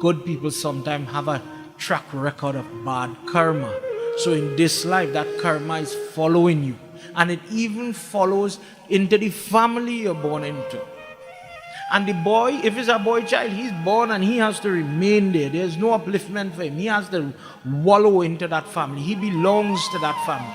Good people sometimes have a track record of bad karma. So in this life, that karma is following you. And it even follows into the family you're born into. And the boy, if it's a boy child, he's born and he has to remain there. There's no upliftment for him. He has to wallow into that family. He belongs to that family.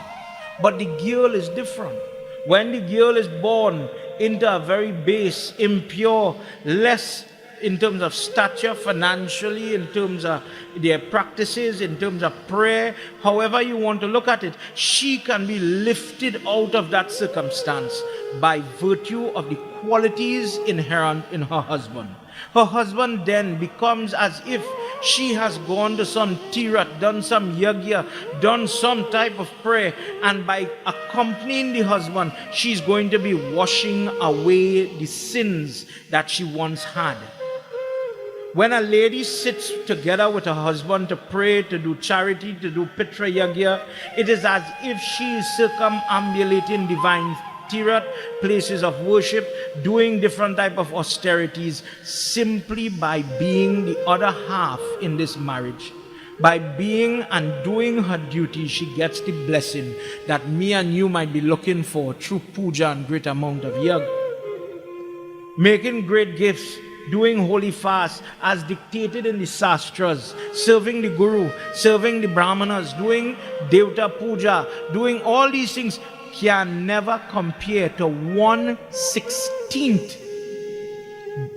But the girl is different. When the girl is born into a very base, impure, less in terms of stature, financially, in terms of their practices, in terms of prayer, however you want to look at it, she can be lifted out of that circumstance by virtue of the qualities inherent in her husband. Her husband then becomes as if she has gone to some tirat, done some yagya, done some type of prayer, and by accompanying the husband, she's going to be washing away the sins that she once had. When a lady sits together with her husband to pray, to do charity, to do pitra yagya, it is as if she is circumambulating divine tirat, places of worship, doing different type of austerities, simply by being the other half in this marriage. By being and doing her duty, she gets the blessing that me and you might be looking for through puja and great amount of yag. Making great gifts, doing holy fast as dictated in the sastras, serving the guru, serving the brahmanas, doing devta puja, doing all these things can never compare to 1/16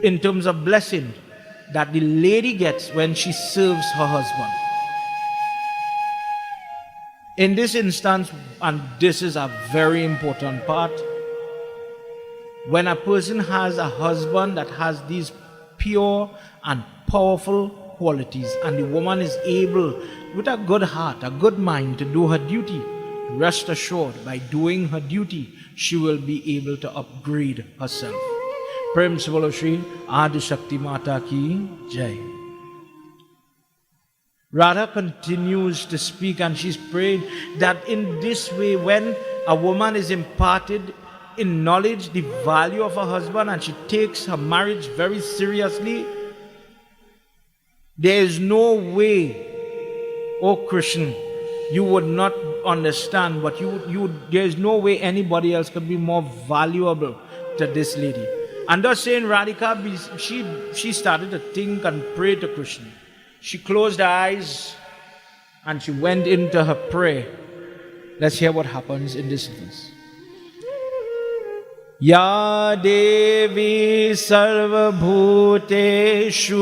in terms of blessing that the lady gets when she serves her husband. In this instance, and this is a very important part, when a person has a husband that has these pure and powerful qualities, and the woman is able, with a good heart, a good mind, to do her duty, rest assured, by doing her duty, she will be able to upgrade herself. Prem se bolo Shri Adi Shakti Mata ki Jai. Radha continues to speak, and she's praying that in this way, when a woman is imparted in knowledge the value of her husband and she takes her marriage very seriously, there is no way, oh Krishna, you would not understand, but there is no way anybody else could be more valuable to this lady. And thus saying, Radhika, she started to think and pray to Krishna. She closed her eyes and she went into her prayer. Let's hear what happens in this verse. Ya Devi Sarva Bhuteshu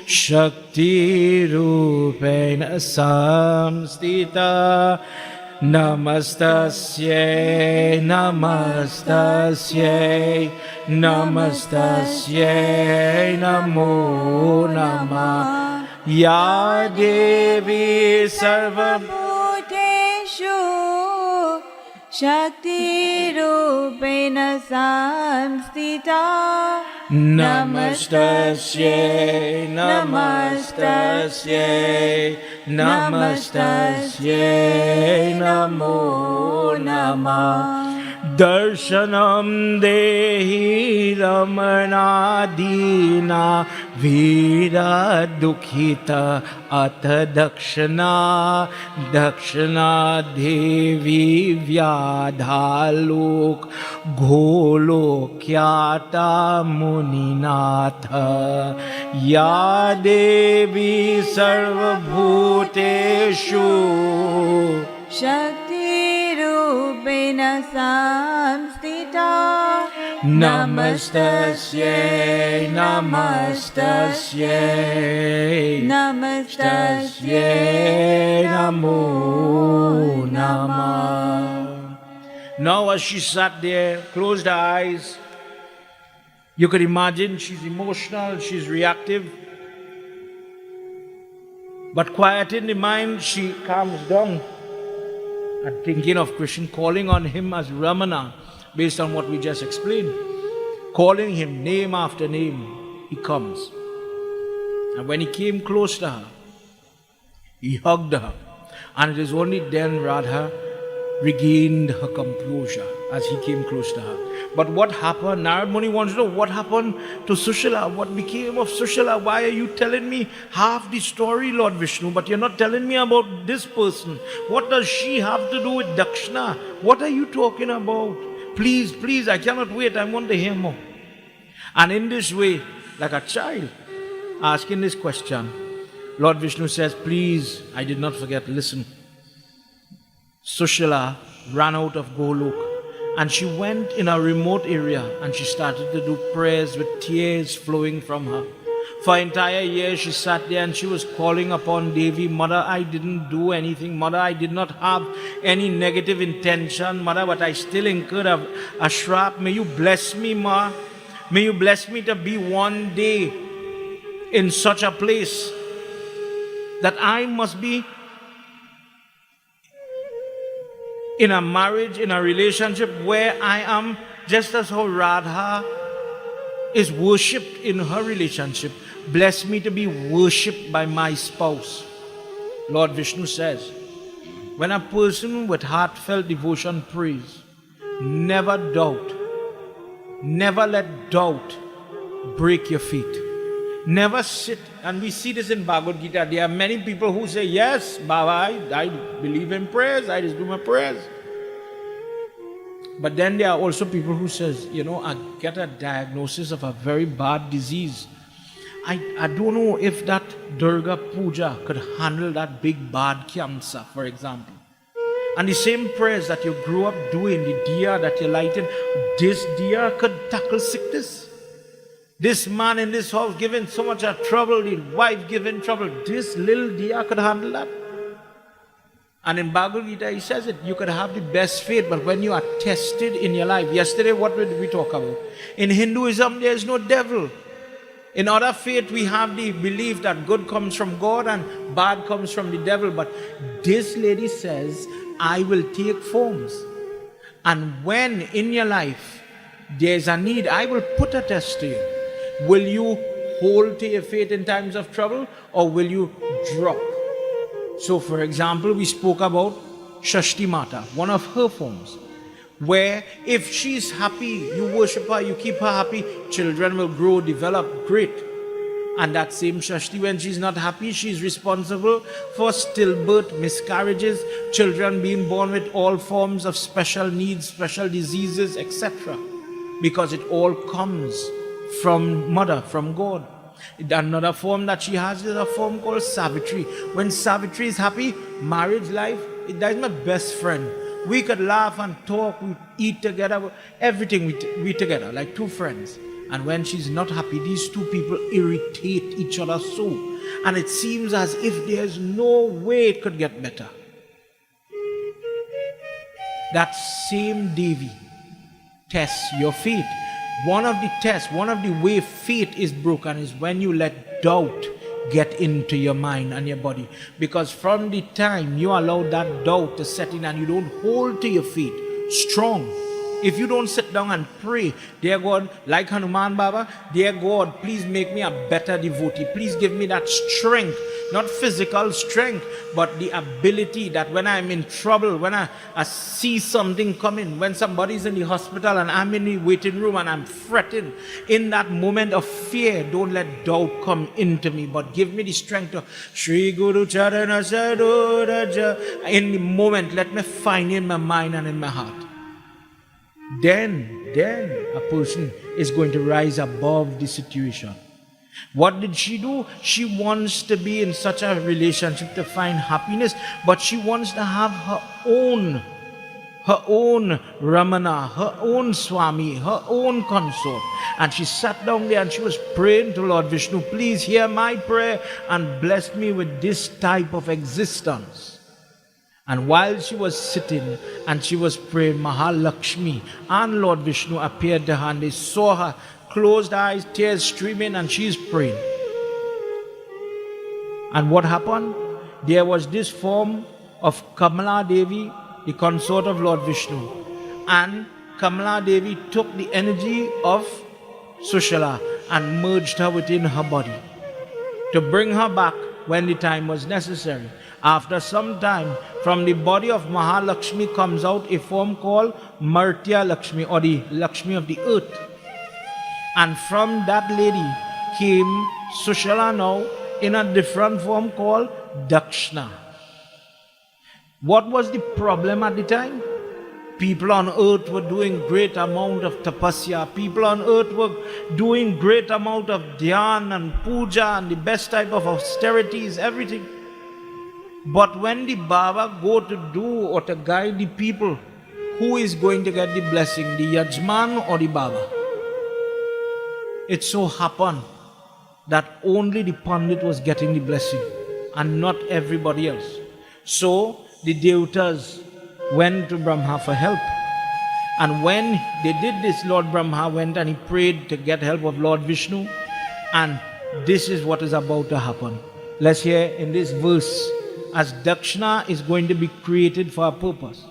Shakti Rupena Samstita Namastasye Namastasye Namastasye Namo Namah Ya Devi Sarva Bhuteshu Shakti Rupena Samstita Namastasye Namastasye Namastasye Namo Namah Darshanam Dehi Ramanadina Vira Dukhita Ata Dakshana Dakshana Devi Vyadhalok Golokyata Muninatha Ya Devi Sarvabhuteshu Shakti Rupena Samstita Namastasye Namastasye Namastasye Namo Namah. Now as she sat there, closed her eyes, you could imagine she's emotional, she's reactive. But quieting the mind, she calms down and thinking of Krishna, calling on him as Ramana, based on what we just explained. Calling him name after name, he comes. And when he came close to her, he hugged her. And it is only then Radha regained her composure as he came close to her. But what happened? Narad Muni wants to know what happened to Sushila. What became of Sushila? Why are you telling me half the story, Lord Vishnu, but you're not telling me about this person? What does she have to do with Dakshina? What are you talking about? Please, please, I cannot wait. I want to hear more. And in this way, like a child asking this question, Lord Vishnu says, please, I did not forget, listen. Sushila ran out of Golok and she went in a remote area and she started to do prayers with tears flowing from her. For an entire year she sat there and she was calling upon Devi, Mother, I didn't do anything. Mother, I did not have any negative intention. Mother, but I still incurred a shrap. May you bless me, Ma. May you bless me to be one day in such a place that I must be in a marriage, in a relationship where I am just as how Radha is worshipped in her relationship. Bless me to be worshipped by my spouse. Lord Vishnu says, when a person with heartfelt devotion prays, never doubt, never let doubt break your feet. Never sit, and we see this in Bhagavad Gita. There are many people who say, yes, Baba, I believe in prayers, I just do my prayers. But then there are also people who says, I get a diagnosis of a very bad disease. I don't know if that Durga Puja could handle that big bad cancer, for example. And the same prayers that you grew up doing, the diya that you're lighting, this diya could tackle sickness. This man in this house giving so much trouble, the wife giving trouble, this little diya could handle that. And in Bhagavad Gita, he says it, you could have the best faith, but when you are tested in your life. Yesterday, what did we talk about? In Hinduism, there is no devil. In other faith, we have the belief that good comes from God and bad comes from the devil. But this lady says, I will take forms. And when in your life there's a need, I will put a test to you. Will you hold to your faith in times of trouble, or will you drop? So for example, we spoke about Shashti Mata, one of her forms, where if she's happy, you worship her, you keep her happy, children will grow, develop, great. And that same Shashti, when she's not happy, she's responsible for stillbirth, miscarriages, children being born with all forms of special needs, special diseases, etc. Because it all comes from mother, from God. Another form that she has is a form called Savitri. When Savitri is happy, marriage life, that is my best friend. We could laugh and talk, we eat together, everything we together, like two friends. And when she's not happy, these two people irritate each other so. And it seems as if there's no way it could get better. That same Devi tests your faith. One of the tests, one of the way faith is broken is when you let doubt get into your mind and your body. Because from the time you allow that doubt to set in and you don't hold to your faith strong, if you don't sit down and pray, dear God, like Hanuman Baba, dear God, please make me a better devotee. Please give me that strength, not physical strength, but the ability that when I'm in trouble, when I see something coming, when somebody's in the hospital and I'm in the waiting room and I'm fretting, in that moment of fear, don't let doubt come into me, but give me the strength to Shri Guru Charana Saroraja. In the moment, let me find in my mind and in my heart. Then a person is going to rise above the situation. What did she do? She wants to be in such a relationship to find happiness, but she wants to have her own Ramana, her own Swami, her own consort. And she sat down there and she was praying to Lord Vishnu, please hear my prayer and bless me with this type of existence. And while she was sitting and she was praying, Mahalakshmi and Lord Vishnu appeared to her and they saw her, closed eyes, tears streaming, and she's praying. And what happened? There was this form of Kamala Devi, the consort of Lord Vishnu. And Kamala Devi took the energy of Sushala and merged her within her body to bring her back when the time was necessary. After some time, from the body of Mahalakshmi comes out a form called Martya Lakshmi, or the Lakshmi of the earth. And from that lady came Sushala now in a different form called Dakshna. What was the problem at the time? People on earth were doing great amount of tapasya. People on earth were doing great amount of dhyan and puja and the best type of austerities, everything. But when the Baba go to do or to guide the people, who is going to get the blessing, the Yajman or the Baba? It so happened that only the Pandit was getting the blessing and not everybody else. So the Devatas went to Brahma for help. And when they did this, Lord Brahma went and he prayed to get help of Lord Vishnu. And this is what is about to happen. Let's hear in this verse, as Dakshina is going to be created for a purpose.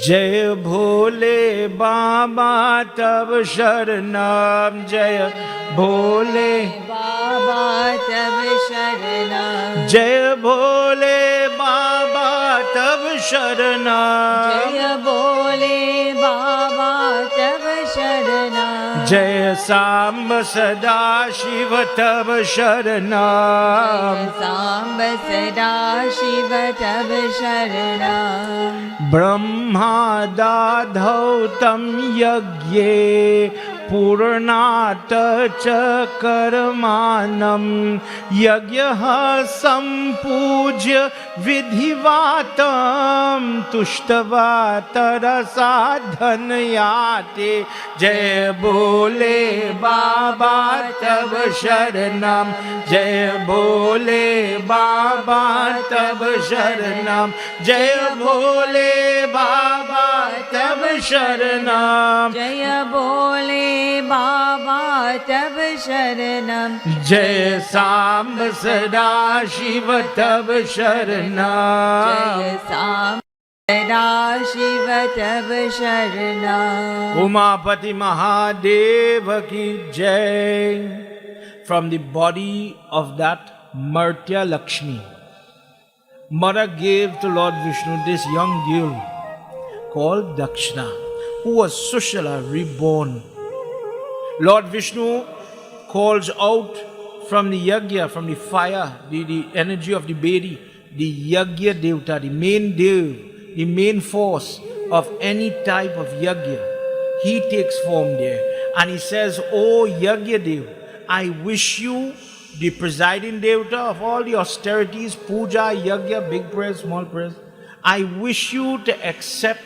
Jai Bhole Baba Tab Sharanam, Jai Bhole Baba Tab Sharanam, Jai Bhole Baba Tab Sharanam, Jaya Bole Baba Tab Sharanam, Jai Samba Sada Shiva Tab Sharanam, Samba Sada Shiva Tab Sharanam, Brahma Dadhau Tam Yagye Purnat Karmanam Yagyaha Sampujya Vidhivatam Tushtavatara Sadhanayate. Jai Bole Baba Tab Sharanam, Jai Bole Baba Tab Sharanam, Jai Bole Baba Tab Sharanam. Jaya Bole Baba Tab Sharanam. Jai Samba Sada Shiva Tab Sharanam. Jaya Sam Sada Shiva Tab Sharanam. Umapati Mahadeva ki Jai. From the body of that Martya Lakshmi, Mother gave to Lord Vishnu this young girl called Dakshina, who was Sushala reborn. Lord Vishnu calls out from the Yagna, from the fire, the energy of the Devi, the Yagna Devta, the main Dev, the main force of any type of Yagna. He takes form there and he says, "Oh Yagna Dev, I wish you, the presiding Devta of all the austerities, puja, yagya, big prayers, small prayers, I wish you to accept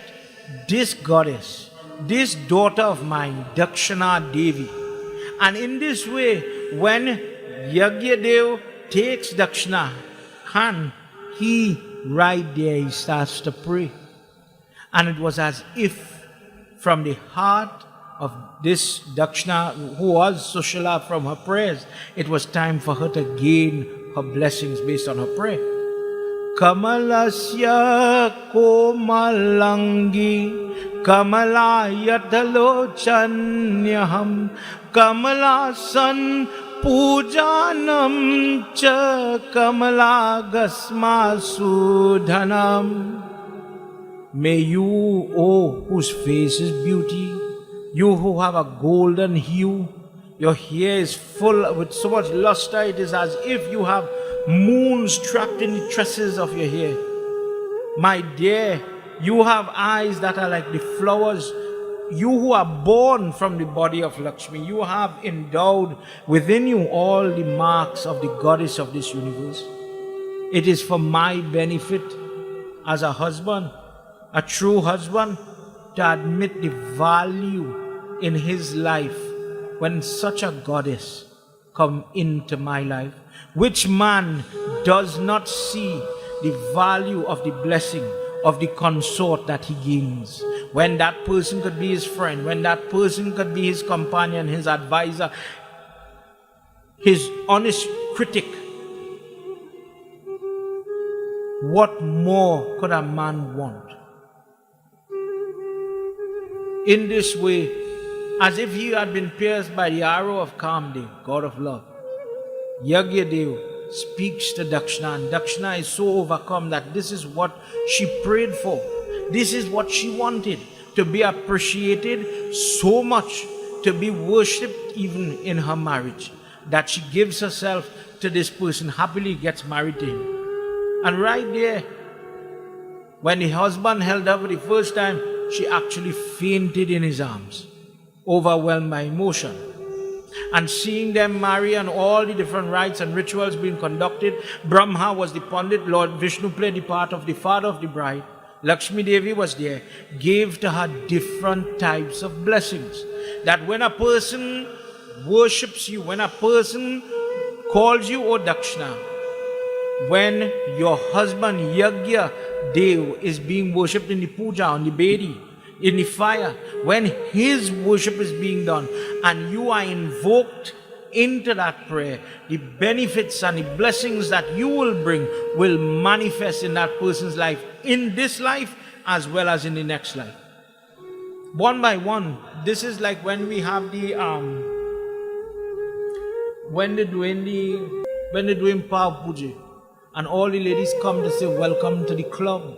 this goddess, this daughter of mine, Dakshina Devi." And in this way, when Yagya Dev takes Dakshina hand, he right there, he starts to pray. And it was as if from the heart of this Dakshina, who was Sushala, from her prayers, it was time for her to gain her blessings based on her prayer. Kamalasya komalangi kamalayatalochanyaham kamalasan pujanam cha kamalagasmasudhanam. May you, O whose face is beauty, you who have a golden hue, your hair is full with so much luster, it is as if you have moons trapped in the tresses of your hair. My dear, you have eyes that are like the flowers. You who are born from the body of Lakshmi, you have endowed within you all the marks of the goddess of this universe. It is for my benefit as a husband, a true husband, to admit the value in his life when such a goddess come into my life. Which man does not see the value of the blessing of the consort that he gains? When that person could be his friend, when that person could be his companion, his advisor, his honest critic. What more could a man want? In this way, as if he had been pierced by the arrow of Kamdev, God of love, Yagya Dev speaks to Dakshina, and Dakshina is so overcome that this is what she prayed for. This is what she wanted, to be appreciated so much, to be worshipped even in her marriage, that she gives herself to this person, happily gets married to him. And right there, when the husband held her for the first time, she actually fainted in his arms, overwhelmed by emotion. And seeing them marry and all the different rites and rituals being conducted, Brahma was the pundit, Lord Vishnu played the part of the father of the bride, Lakshmi Devi was there, gave to her different types of blessings. That when a person worships you, when a person calls you, O Dakshina, when your husband Yagya Dev is being worshipped in the puja, on the Bedi, in the fire, when his worship is being done and you are invoked into that prayer, the benefits and the blessings that you will bring will manifest in that person's life, in this life as well as in the next life. One by one, this is like when we have the when they're doing Pav Puja, and all the ladies come to say, "Welcome to the club.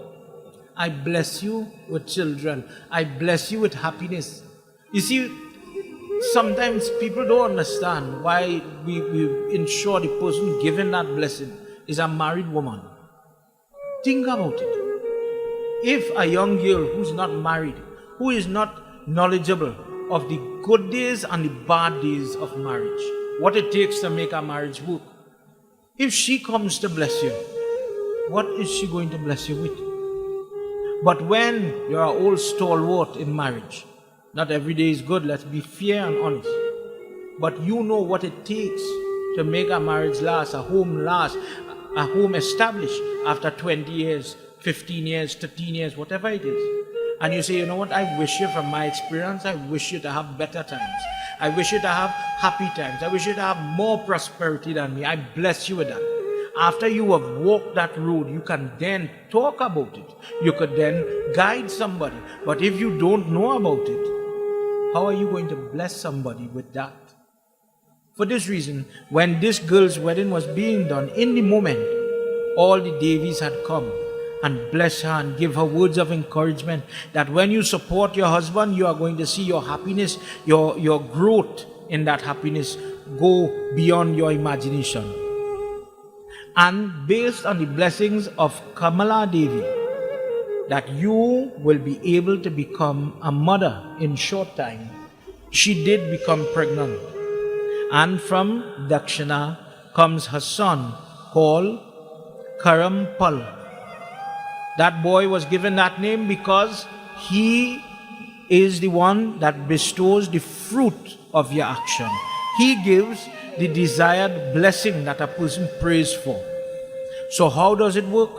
I bless you with children. I bless you with happiness." You see, sometimes people don't understand why we ensure the person given that blessing is a married woman. Think about it. If a young girl who's not married, who is not knowledgeable of the good days and the bad days of marriage, what it takes to make a marriage work, if she comes to bless you, what is she going to bless you with? But when you're an old stalwart in marriage, not every day is good, let's be fair and honest, but you know what it takes to make a marriage last, a home established after 20 years, 15 years, 13 years, whatever it is. And you say, you know what, I wish you, from my experience, I wish you to have better times. I wish you to have happy times. I wish you to have more prosperity than me. I bless you with that. After you have walked that road, you can then talk about it. You could then guide somebody. But if you don't know about it, how are you going to bless somebody with that? For this reason, when this girl's wedding was being done, in the moment, all the Devis had come and bless her and give her words of encouragement that when you support your husband, you are going to see your happiness, your growth in that happiness go beyond your imagination. And based on the blessings of Kamala Devi, that you will be able to become a mother in short time, she did become pregnant. And from Dakshina comes her son called Karampal. That boy was given that name because he is the one that bestows the fruit of your action. He gives the desired blessing that a person prays for. So how does it work?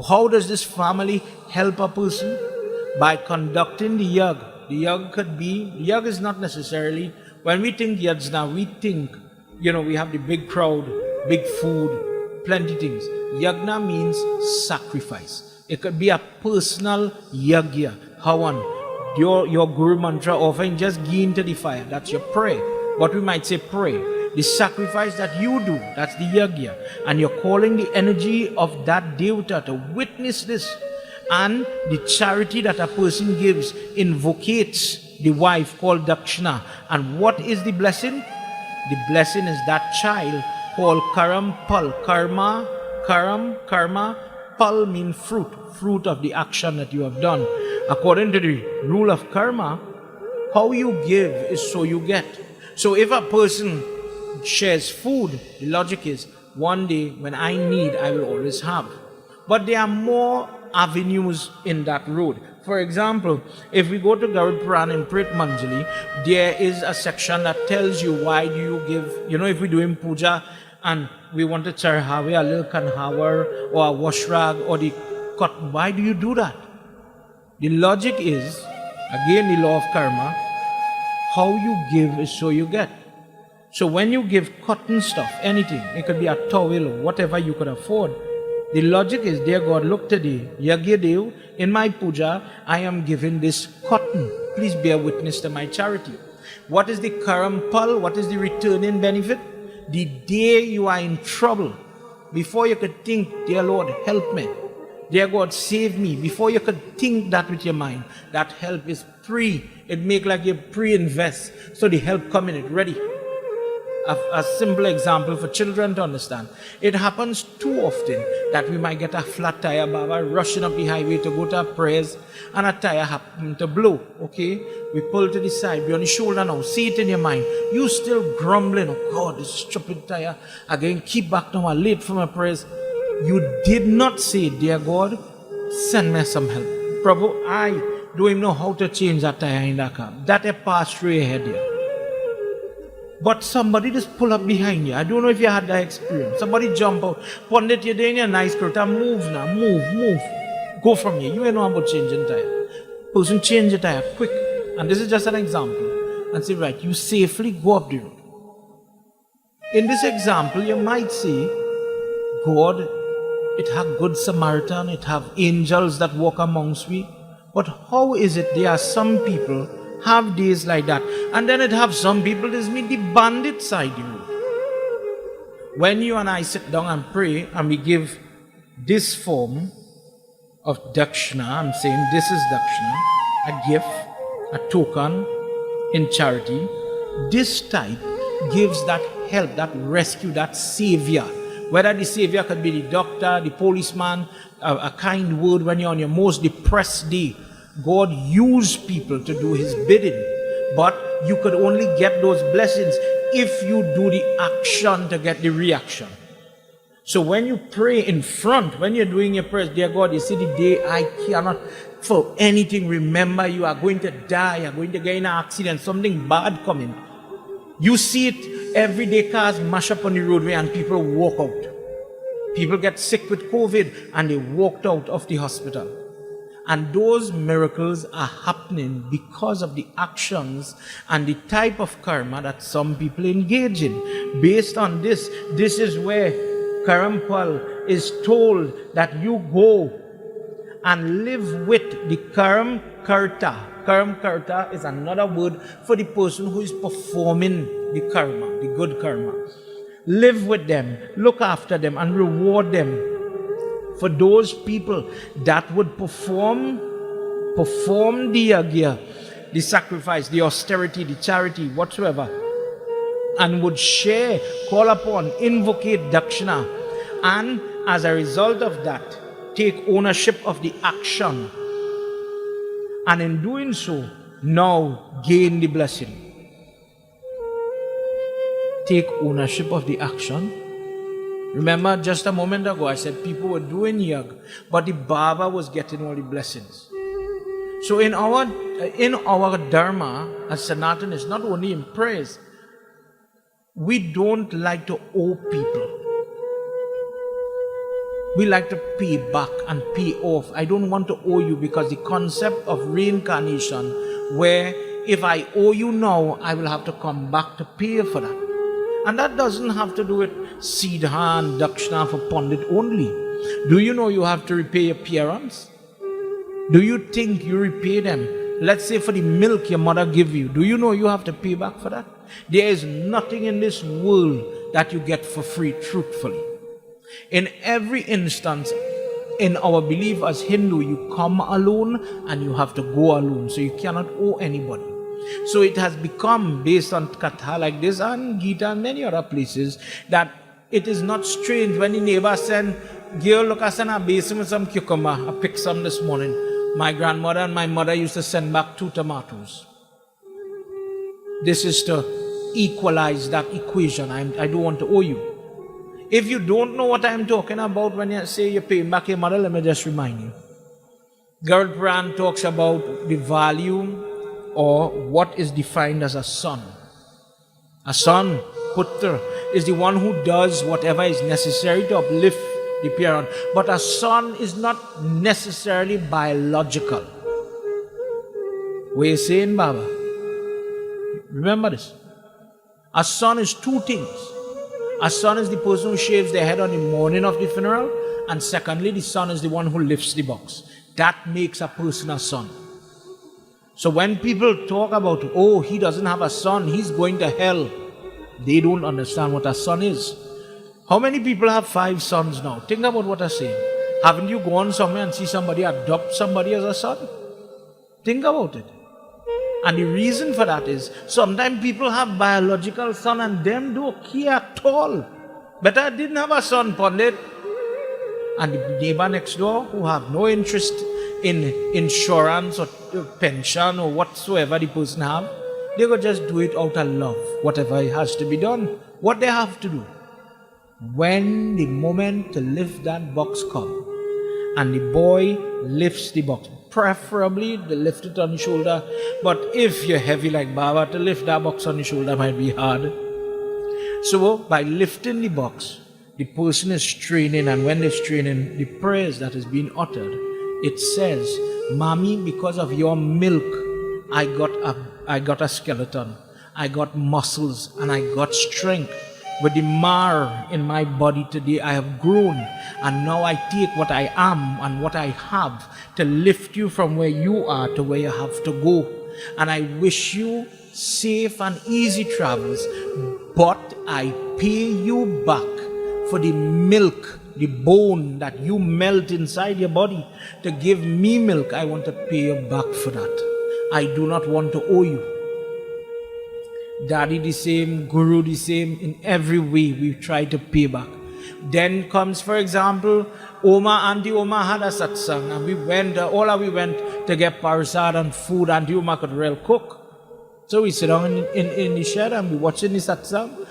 How does this family help a person? By conducting the yag. The yag is not necessarily, when we think yajna, we think, we have the big crowd, big food, plenty things. Yagna means sacrifice. It could be a personal yagya, hawan, your guru mantra offering, just Gyan to the fire. That's your prayer. But we might say pray. The sacrifice that you do, that's the yagya. And you're calling the energy of that devata to witness this. And the charity that a person gives invocates the wife called Dakshina. And what is the blessing? The blessing is that child called Karampal. Karma, Pal means fruit of the action that you have done. According to the rule of karma, how you give is so you get. So if a person shares food, the logic is, one day when I need, I will always have. But there are more avenues in that road. For example, if we go to Garud Puran in Prit Manjali, there is a section that tells you why do you give, if we're doing puja, and we want to charhawe, a little kanhawar or a washrag or the cotton. Why do you do that? The logic is, again the law of karma, how you give is so you get. So when you give cotton stuff, anything, it could be a towel or whatever you could afford, the logic is, dear God, look today, Yagya Dev, in my puja, I am giving this cotton. Please bear witness to my charity. What is the karampal? What is the returning benefit? The day you are in trouble, before you could think, dear Lord, help me, dear God, save me, before you could think that with your mind, that help is pre. It make like you pre-invest, so the help come in it ready. A simple example for children to understand. It happens too often that we might get a flat tire, Baba, rushing up the highway to go to our prayers, and a tire happen to blow, okay? We pull to the side, be on the shoulder now, see it in your mind. You still grumbling, oh God, this stupid tire, again, keep back now, I'm late for my prayers. You did not say, dear God, send me some help. Prabhu, I don't even know how to change that tire in that car. That a pass through your head here. But somebody just pull up behind you. I don't know if you had that experience. Somebody jump out. Pundit, you're doing a nice skirt. Move now. Move. Go from here. You ain't know about changing tire. Person change the tire quick. And this is just an example. And say, right, you safely go up the road. In this example, you might say, God, it have good Samaritan, it have angels that walk amongst we. But how is it there are some people have days like that, and then it have some people, this mean the bandit side of you. When you and I sit down and pray and we give this form of dakshina, I'm saying this is dakshina, a gift, a token in charity, this type gives that help, that rescue, that savior. Whether the savior could be the doctor, the policeman, a kind word when you're on your most depressed day. God used people to do his bidding, but you could only get those blessings if you do the action to get the reaction. So when you pray in front, when you're doing your prayers, dear God, you see the day I cannot for anything remember you are going to die, you're going to get in an accident, something bad coming. You see it every day, cars mash up on the roadway and people walk out. People get sick with COVID and they walked out of the hospital. And those miracles are happening because of the actions and the type of karma that some people engage in. Based on this, this is where Karampal is told that you go and live with the Karam Karta. Karam Karta is another word for the person who is performing the karma, the good karma. Live with them, look after them, and reward them for those people that would perform the yagya, the sacrifice, the austerity, the charity, whatsoever, and would share, call upon, invocate dakshina, and as a result of that, take ownership of the action, and in doing so, now gain the blessing. Take ownership of the action. Remember, just a moment ago, I said people were doing yag, but the Baba was getting all the blessings. So in our dharma, as Sanatanis, not only in prayers, we don't like to owe people. We like to pay back and pay off. I don't want to owe you, because the concept of reincarnation, where if I owe you now, I will have to come back to pay for that. And that doesn't have to do with Siddha and Dakshina for Pundit only. Do you know you have to repay your parents? Do you think you repay them? Let's say for the milk your mother give you. Do you know you have to pay back for that? There is nothing in this world that you get for free, truthfully. In every instance, in our belief as Hindu, you come alone and you have to go alone. So you cannot owe anybody. So it has become, based on Katha like this and Gita and many other places, that it is not strange when the neighbor send, girl, look, I sent a basin with some cucumber. I picked some this morning. My grandmother and my mother used to send back 2 tomatoes. This is to equalize that equation. I don't want to owe you. If you don't know what I'm talking about when you say you're paying back your mother, let me just remind you. Garud Puran talks about the value or what is defined as a son. A son, putra, is the one who does whatever is necessary to uplift the parent. But a son is not necessarily biological. What are you saying, Baba? Remember this. A son is 2 things. A son is the person who shaves their head on the morning of the funeral, and secondly, the son is the one who lifts the box. That makes a person a son. So when people talk about, oh, he doesn't have a son, he's going to hell, they don't understand what a son is. How many people have 5 sons now? Think about what I'm saying. Haven't you gone somewhere and see somebody adopt somebody as a son? Think about it. And the reason for that is, sometimes people have biological son and them don't care at all. But I didn't have a son, Pandit. And the neighbor next door who have no interest in insurance or pension or whatsoever the person have, they could just do it out of love, whatever it has to be done. What they have to do, when the moment to lift that box comes, and the boy lifts the box, preferably they lift it on the shoulder, but if you're heavy like Baba, to lift that box on the shoulder might be hard. So by lifting the box, the person is straining, and when they're straining, the prayers that is being uttered, it says, Mommy, because of your milk, I got a skeleton, I got muscles, and I got strength. With the mar in my body today, I have grown, and now I take what I am and what I have to lift you from where you are to where you have to go. And I wish you safe and easy travels, but I pay you back for the milk, the bone that you melt inside your body to give me milk. I want to pay you back for that. I do not want to owe you. Daddy the same, Guru the same, in every way we try to pay back. Then comes, for example, Auntie Oma had a satsang, and we went to get parsad and food. Auntie Oma could real cook. So we sit down in the shed and we watching the satsang.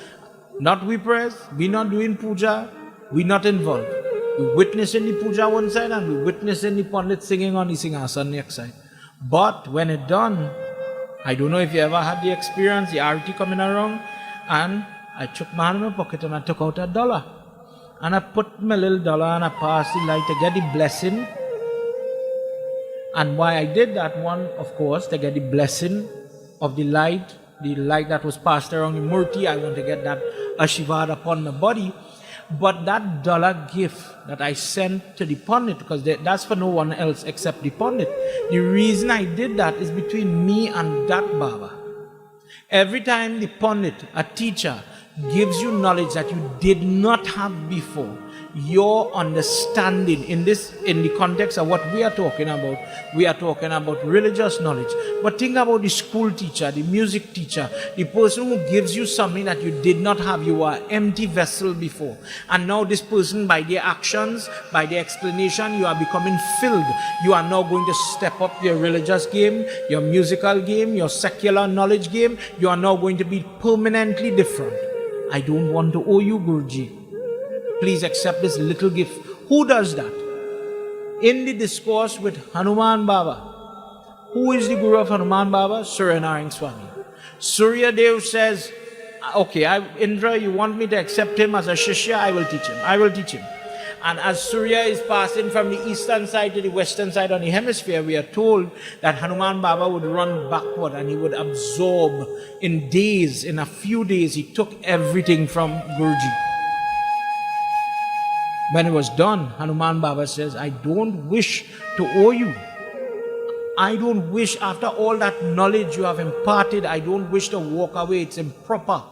Not we prayers, we not doing puja, we not involved. We witnessing the puja one side and we witnessing the Pandit singing on the singhasan next side. But when it done, I don't know if you ever had the experience, the arati coming around, and I took my hand in my pocket and I took out $1. And I put my little dollar and I passed the light to get the blessing. And why I did that, one, of course, to get the blessing of the light that was passed around the Murti. I want to get that Ashirvad upon my body. But that dollar gift that I sent to the pundit, because that's for no one else except the pundit. The reason I did that is between me and that Baba. Every time the pundit, a teacher, gives you knowledge that you did not have before, your understanding in the context of what we are talking about religious knowledge. But think about the school teacher, the music teacher, the person who gives you something that you did not have. You were an empty vessel before, and now this person, by their actions, by their explanation, you are becoming filled. You are now going to step up your religious game, your musical game, your secular knowledge game. You are now going to be permanently different. I don't want to owe you, Guruji. Please accept this little gift. Who does that? In the discourse with Hanuman Baba. Who is the Guru of Hanuman Baba? Surya Narayan Swami. Surya Dev says, okay, Indra, you want me to accept him as a Shishya? I will teach him. And as Surya is passing from the eastern side to the western side on the hemisphere, we are told that Hanuman Baba would run backward and he would absorb in days, in a few days, he took everything from Guruji. When it was done, Hanuman Baba says, I don't wish to owe you. I don't wish, after all that knowledge you have imparted, I don't wish to walk away. It's improper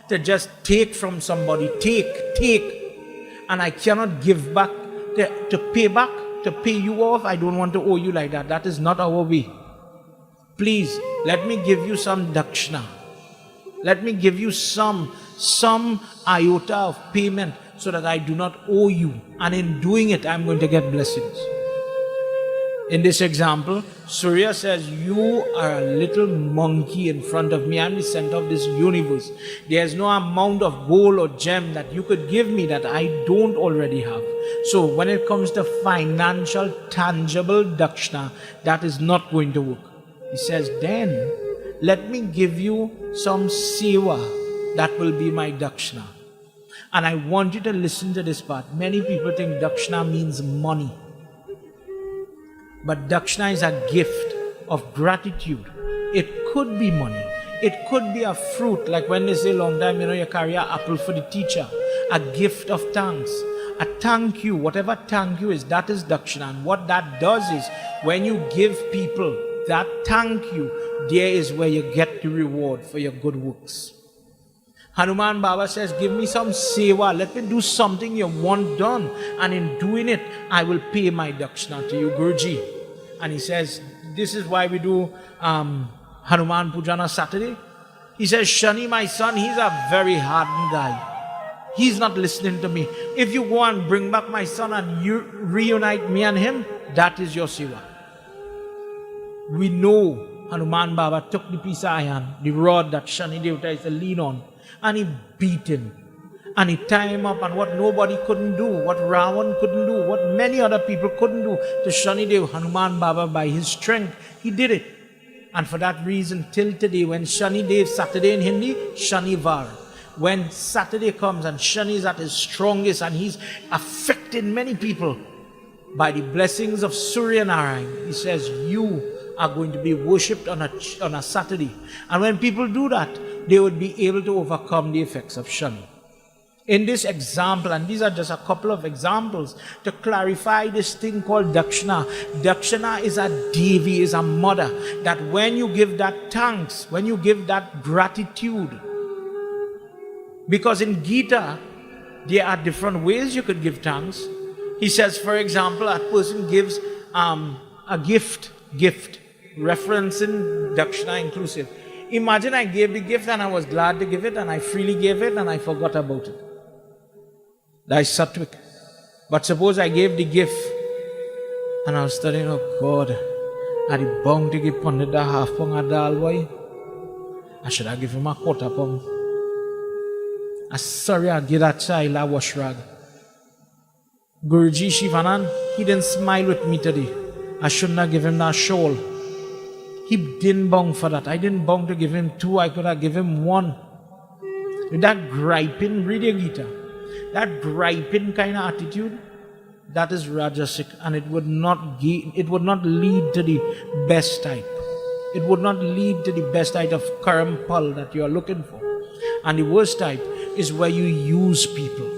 to just take from somebody. Take. And I cannot give back, to pay you off. I don't want to owe you like that. That is not our way. Please, let me give you some dakshina. Let me give you some iota of payment so that I do not owe you. And in doing it, I'm going to get blessings. In this example, Surya says, you are a little monkey in front of me. I'm the center of this universe. There's no amount of gold or gem that you could give me that I don't already have. So when it comes to financial, tangible dakshina, that is not going to work. He says, then let me give you some seva. That will be my dakshina. And I want you to listen to this part. Many people think dakshina means money. But dakshina is a gift of gratitude. It could be money. It could be a fruit, like when they say long time, you carry an apple for the teacher. A gift of thanks. A thank you, whatever thank you is, that is dakshina. And what that does is, when you give people that thank you, there is where you get the reward for your good works. Hanuman Baba says, give me some seva. Let me do something you want done. And in doing it, I will pay my dakshina to you, Guruji. And he says, this is why we do Hanuman Puja on a Saturday. He says, Shani, my son, he's a very hardened guy. He's not listening to me. If you go and bring back my son and you reunite me and him, that is your seva. We know Hanuman Baba took the piece of iron, the rod that Shani Devata is to lean on, and he beat him. And he tied him up, and what nobody couldn't do, what Ravan couldn't do, what many other people couldn't do to Shani Dev, Hanuman Baba, by his strength, he did it. And for that reason, till today, when Shani Dev, Saturday in Hindi, Shanivar, when Saturday comes and Shani is at his strongest and he's affecting many people, by the blessings of Surya Narayan, he says, you are going to be worshipped on a Saturday. And when people do that, they would be able to overcome the effects of Shani. In this example, and these are just a couple of examples to clarify this thing called dakshina. Dakshina is a Devi, is a mother, that when you give that thanks, when you give that gratitude, because in Gita, there are different ways you could give thanks. He says, for example, a person gives a gift, referencing dakshina inclusive. Imagine I gave the gift and I was glad to give it and I freely gave it and I forgot about it. That is sattvic. But suppose I gave the gift and I was studying, oh God, I'm bound to give Pandit a half pong a dal boy. I should have given him a quarter pong. I'm sorry I give that child a wash rag. Guruji Shivanand, he didn't smile with me today. I shouldn't have given him that shawl. He didn't bong for that. I didn't bong to give him 2. I could have given him 1. With that griping, read your Gita. That griping kind of attitude, that is rajasic, and it would not lead to the best type. It would not lead to the best type of karampal that you are looking for. And the worst type is where you use people.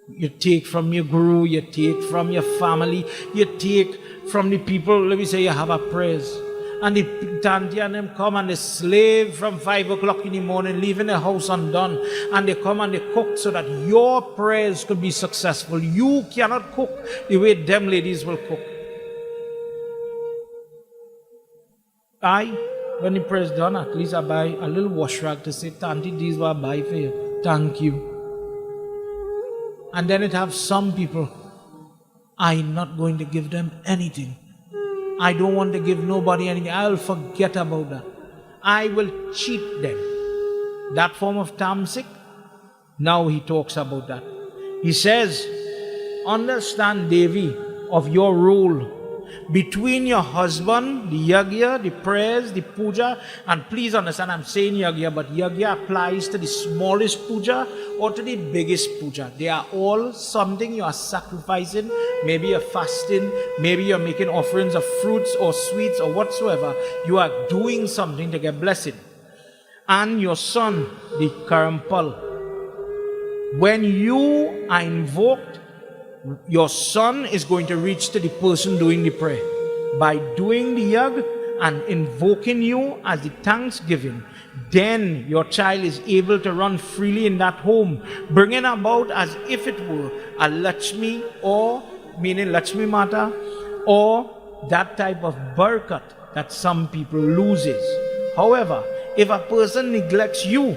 You take from your guru, you take from your family, you take from the people. Let me say you have a praise, and the tanti and them come and they slave from 5 o'clock in the morning, leaving the house undone, and they come and they cook so that your prayers could be successful. You cannot cook the way them ladies will cook. When the prayer is done, at least I buy a little wash rag to say, Tanti, these were I buy for you. Thank you. And then it have some people, I'm not going to give them anything. I don't want to give nobody anything. I'll forget about that. I will cheat them. That form of tamasic, now he talks about that. He says, understand, Devi, of your role between your husband, the yagya, the prayers, the puja. And please understand, I'm saying yagya, but yagya applies to the smallest puja or to the biggest puja. They are all something you are sacrificing. Maybe you're fasting, maybe you're making offerings of fruits or sweets or whatsoever. You are doing something to get blessing. And your son, the karampal, when you are invoked, your son is going to reach to the person doing the prayer. By doing the yag and invoking you as the thanksgiving, then your child is able to run freely in that home, bringing about as if it were a Lakshmi, or meaning Lakshmi Mata, or that type of barakat that some people loses. However, if a person neglects you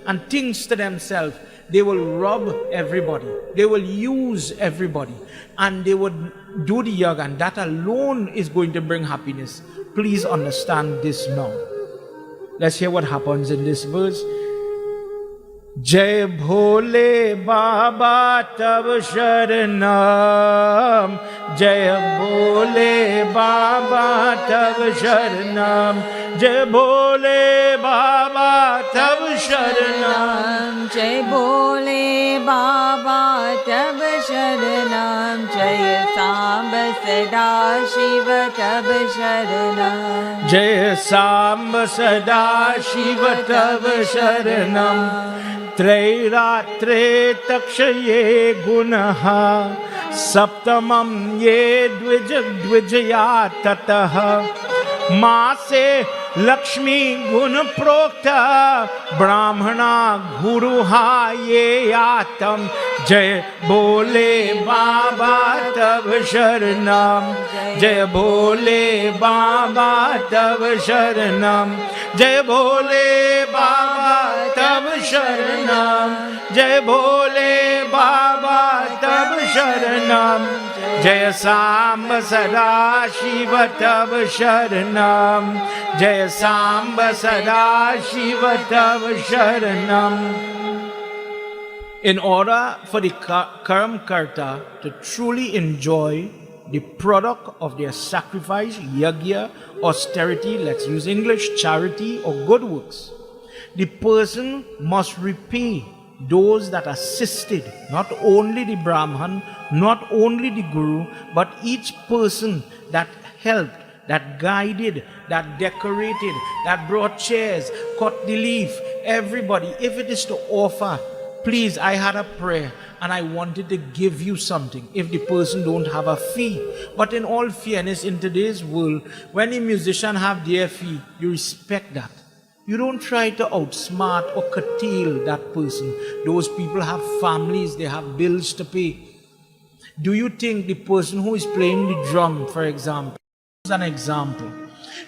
and thinks to themselves, they will rob everybody, they will use everybody, and they would do the yag, and that alone is going to bring happiness. Please understand this now. Let's hear what happens in this verse. Jai Bhole Baba Tab Sharanam, Jai Bhole Baba Tab Sharanam, Jai Bhole Baba Tab Sharanam, Jai Bhole Baba Tab Sharanam, Jai Samba Sada Shiva Tab Sharanam, Jai Samba Sada Shiva Tab Sharanam, Trairatre Takshaye Gunaha, Saptamam Ye Dvijaya Tataha, Mase Lakshmi Gun Prokta, Brahmana Guruha Ye Yatam, Jai Bole Baba Tab Sharanam, Jai Bole Baba Tab Sharanam, Jai Bole Baba Tab Sharanam, Jai Bole Baba Tab Sharanam, Jai Samba Sada Shiva Tab Sharanam, Jai Samba Sada Shiva Tab Sharanam. In order for the Karam Karta to truly enjoy the product of their sacrifice, yagya, austerity, let's use English, charity or good works, the person must repay those that assisted, not only the Brahman, not only the Guru, but each person that helped, that guided, that decorated, that brought chairs, cut the leaf, everybody. If it is to offer, please, I had a prayer and I wanted to give you something if the person don't have a fee. But in all fairness, in today's world, when a musician have their fee, you respect that. You don't try to outsmart or curtail that person. Those people have families, they have bills to pay. Do you think the person who is playing the drum, for example, as an example,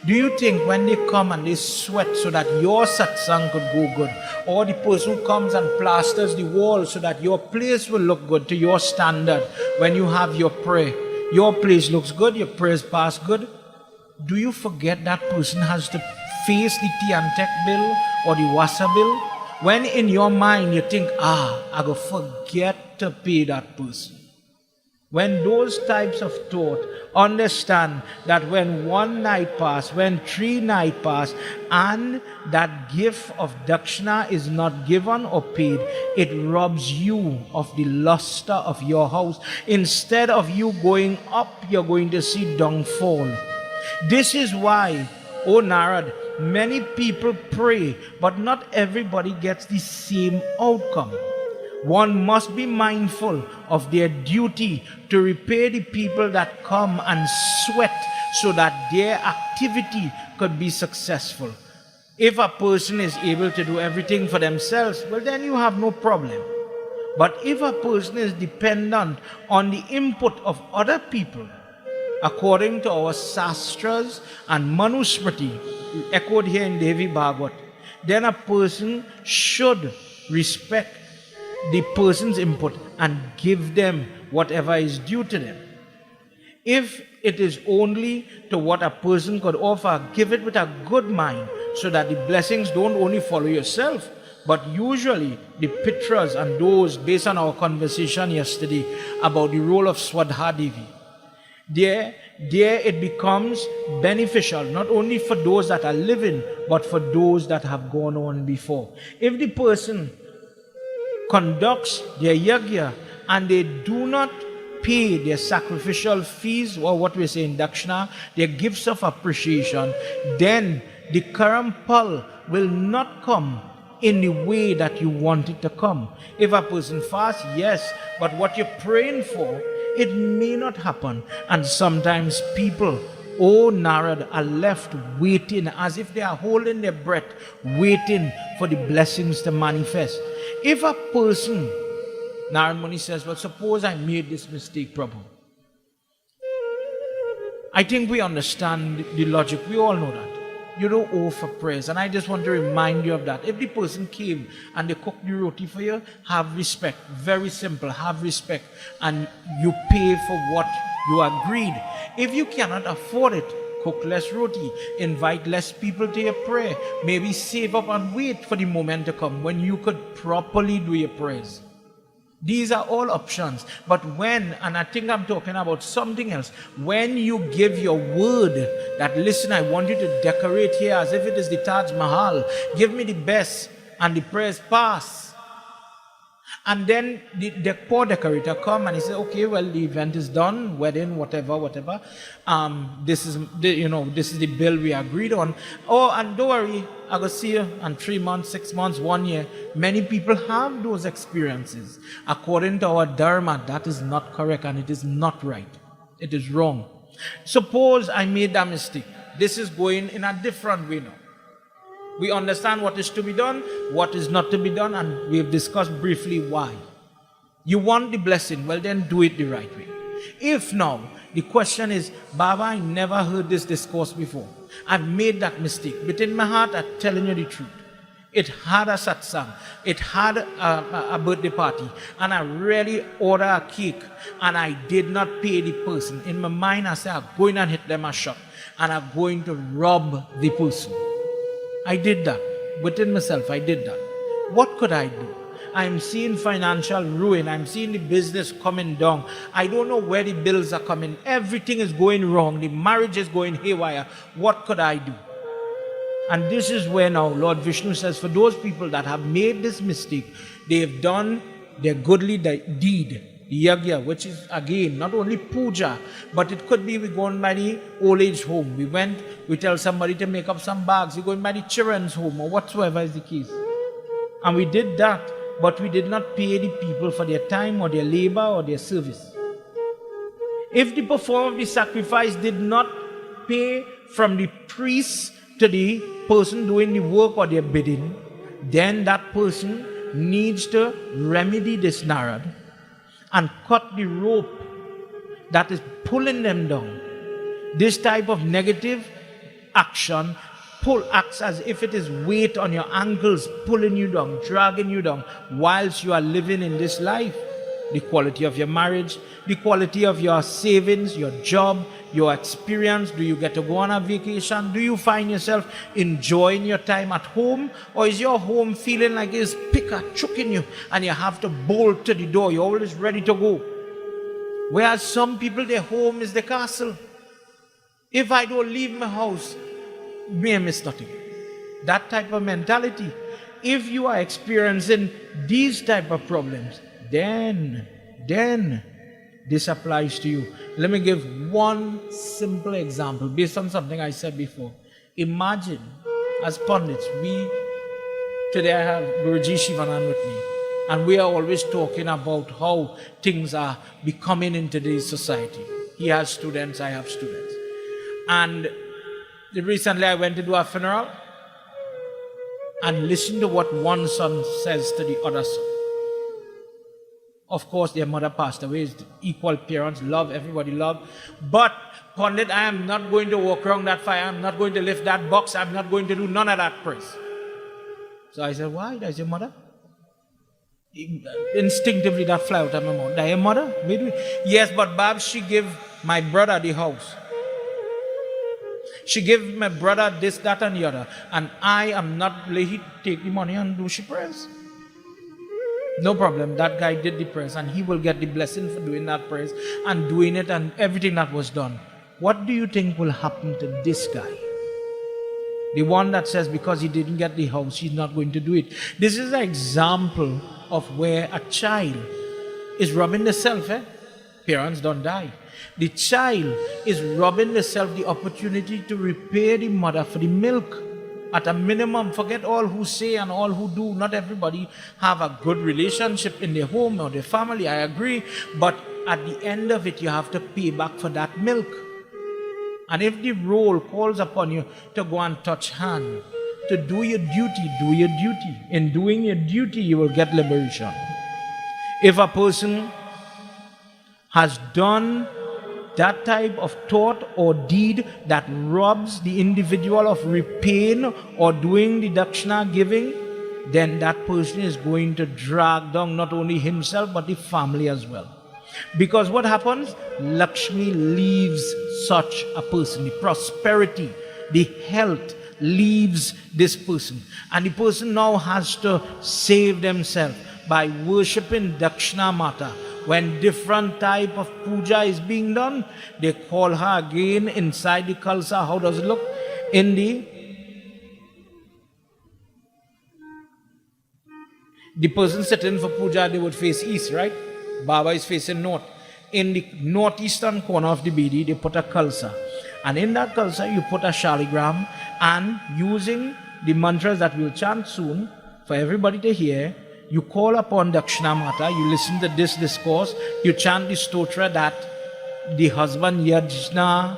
do you think when they come and they sweat so that your satsang could go good, or the person who comes and plasters the wall so that your place will look good to your standard when you have your prayer, your place looks good, your prayers pass good, do you forget that person has to face the tea and tech bill or the wasa bill? When in your mind you think, I go forget to pay that person. When those types of thought understand that when 1 night pass, when 3 night pass, and that gift of dakshina is not given or paid, it robs you of the luster of your house. Instead of you going up, you're going to see downfall. This is why, O Narad, many people pray, but not everybody gets the same outcome. One must be mindful of their duty to repay the people that come and sweat so that their activity could be successful. If a person is able to do everything for themselves, well, then you have no problem. But if a person is dependent on the input of other people, according to our sastras and Manusmriti, echoed here in Devi Bhagavat, then a person should respect the person's input and give them whatever is due to them. If it is only to what a person could offer, give it with a good mind so that the blessings don't only follow yourself, but usually the pitras and those, based on our conversation yesterday about the role of Swadha Devi, there it becomes beneficial not only for those that are living, but for those that have gone on before. If the person conducts their yagya and they do not pay their sacrificial fees, or what we say in dakshina, their gifts of appreciation, then the karampal will not come in the way that you want it to come. If a person fasts, yes, but what you're praying for, it may not happen. And sometimes people, oh Narad, are left waiting as if they are holding their breath, waiting for the blessings to manifest. If a person, Narad Muni says, well, suppose I made this mistake, Prabhu. I think we understand the logic. We all know that. You don't owe for prayers. And I just want to remind you of that. If the person came and they cooked the roti for you, have respect. Very simple. Have respect. And you pay for what you agreed. If you cannot afford it, cook less roti, invite less people to your prayer, maybe save up and wait for the moment to come when you could properly do your prayers. These are all options. But when, and I think I'm talking about something else, when you give your word that, listen, I want you to decorate here as if it is the Taj Mahal, give me the best, and the prayers pass. And then the poor decorator come and he says, okay, well, the event is done, wedding, whatever. This is the bill we agreed on. Oh, and don't worry, I will see you in 3 months, 6 months, 1 year. Many people have those experiences. According to our dharma, that is not correct and it is not right. It is wrong. Suppose I made that mistake. This is going in a different way now. We understand what is to be done, what is not to be done, and we have discussed briefly why. You want the blessing, well then do it the right way. If now, the question is, Baba, I never heard this discourse before. I've made that mistake. But in my heart, I'm telling you the truth. It had a satsang, it had a birthday party, and I really ordered a cake, and I did not pay the person. In my mind, I said, I'm going and hit them a shot, and I'm going to rob the person. I did that. Within myself, I did that. What could I do? I'm seeing financial ruin. I'm seeing the business coming down. I don't know where the bills are coming. Everything is going wrong. The marriage is going haywire. What could I do? And this is where now Lord Vishnu says, for those people that have made this mistake, they have done their goodly deed, the yagya, which is again not only puja, but it could be we going by the old age home. We tell somebody to make up some bags. We're going by the children's home or whatsoever is the case. And we did that, but we did not pay the people for their time or their labor or their service. If the performer of the sacrifice did not pay from the priest to the person doing the work or their bidding, then that person needs to remedy this Narad and cut the rope that is pulling them down. This type of negative action acts as if it is weight on your ankles, pulling you down, dragging you down, whilst you are living in this life. The quality of your marriage, the quality of your savings, your job, your experience. Do you get to go on a vacation? Do you find yourself enjoying your time at home? Or is your home feeling like it's choking you and you have to bolt to the door? You're always ready to go. Whereas some people, their home is the castle. If I don't leave my house, me I miss nothing. That type of mentality. If you are experiencing these type of problems, then this applies to you. Let me give one simple example based on something I said before. Imagine, as pundits, today I have Guruji Shivanand with me, and we are always talking about how things are becoming in today's society. He has students, I have students. And recently I went to do a funeral and listened to what one son says to the other son. Of course, their mother passed away, it's equal parents, love, everybody love. But, Pandit, I am not going to walk around that fire, I'm not going to lift that box, I'm not going to do none of that praise. So I said, why? I said, mother? Instinctively that fly out of my mouth. Your mother? Maybe. Yes, but Bab, she gave my brother the house. She gave my brother this, that, and the other. And I am not he take the money and do she prayers. No problem. That guy did the prayers and he will get the blessing for doing that prayers and doing it and everything that was done. What do you think will happen to this guy? The one that says because he didn't get the house, he's not going to do it. This is an example of where a child is robbing the self. Parents don't die. The child is robbing the self the opportunity to repay the mother for the milk. At a minimum, forget all who say and all who do. Not everybody have a good relationship in their home or their family, I agree. But at the end of it, you have to pay back for that milk. And if the role calls upon you to go and touch hand, to do your duty, do your duty. In doing your duty, you will get liberation. If a person has done that type of thought or deed that robs the individual of repaying or doing the dakshina giving, then that person is going to drag down not only himself but the family as well. Because what happens? Lakshmi leaves such a person. The prosperity, the health leaves this person. And the person now has to save themselves by worshipping Dakshina Mata. When different type of puja is being done, they call her again inside the kalsa. How does it look? In the person sitting for puja, they would face east, right? Baba is facing north. In the northeastern corner of the bidi, they put a kalsa. And in that kalsa, you put a shaligram, and using the mantras that we'll chant soon for everybody to hear, you call upon Dakshina Mata, you listen to this discourse, you chant the stotra that the husband Yagna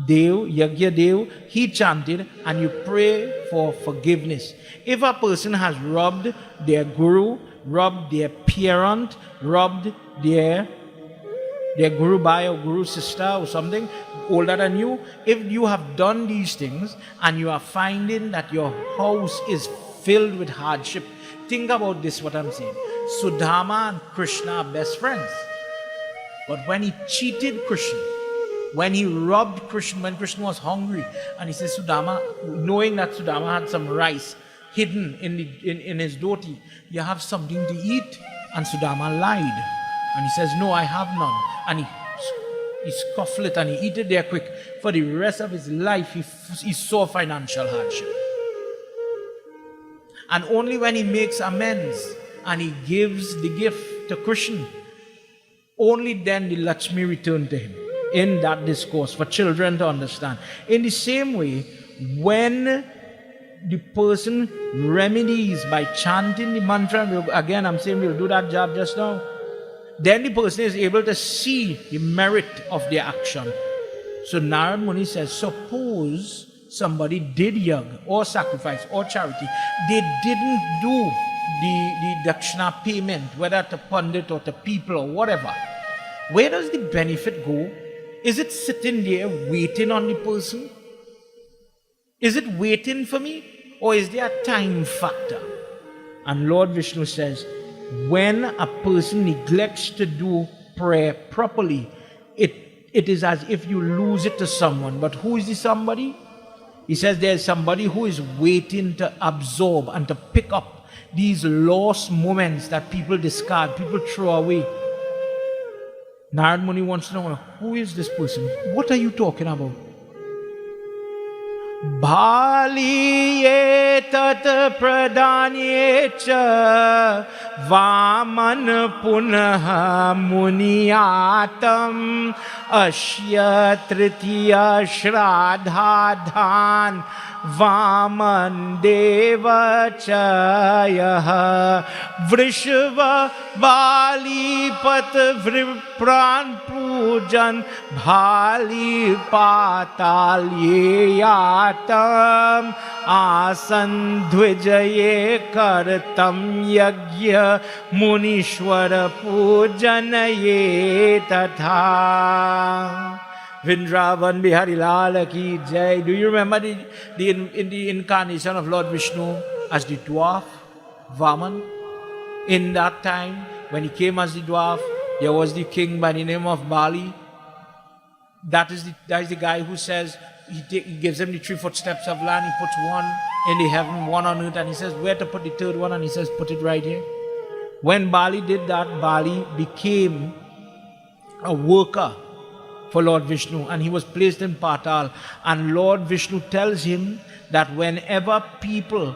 Dev, he chanted, and you pray for forgiveness. If a person has robbed their guru, robbed their parent, robbed their guru bhai or guru sister or something older than you, if you have done these things and you are finding that your house is filled with hardship, think about this, what I'm saying. Sudama and Krishna are best friends. But when he cheated Krishna, when he robbed Krishna, when Krishna was hungry, and he says, Sudama, knowing that Sudama had some rice hidden in his dhoti, you have something to eat? And Sudama lied. And he says, no, I have none. And he scoffed it and he ate it there quick. For the rest of his life, he saw financial hardship. And only when he makes amends and he gives the gift to Krishna, only then the Lakshmi return to him in that discourse for children to understand. In the same way, when the person remedies by chanting the mantra, again I'm saying we'll do that job just now, then the person is able to see the merit of their action. So Narad Muni says, suppose somebody did yag or sacrifice or charity, they didn't do the dakshina payment, whether to pandit or to people or whatever. Where does the benefit go? Is it sitting there waiting on the person? Is it waiting for me? Or is there a time factor? And Lord Vishnu says, when a person neglects to do prayer properly, it is as if you lose it to someone. But who is the somebody? He says there's somebody who is waiting to absorb and to pick up these lost moments that people discard, people throw away. Narad Muni wants to know, who is this person? What are you talking about? Bali tat pradanye cha vaman punah muniyatam ashya tritiya shradhadhan vaman deva chayah vrishva bali pat vripran pujan bhali patal yeyatam asan dvijaye kartam yagya munishwara pujanaye tatha. Vrindavan Bihari Lala ki jai. Do you remember the incarnation of Lord Vishnu as the dwarf, Vaman? In that time, when he came as the dwarf, there was the king by the name of Bali. That is the guy who says, he gives him the 3 footsteps of land, he puts one in the heaven, one on earth, and he says, where to put the third one? And he says, put it right here. When Bali did that, Bali became a worker for Lord Vishnu, and he was placed in Patal. And Lord Vishnu tells him that whenever people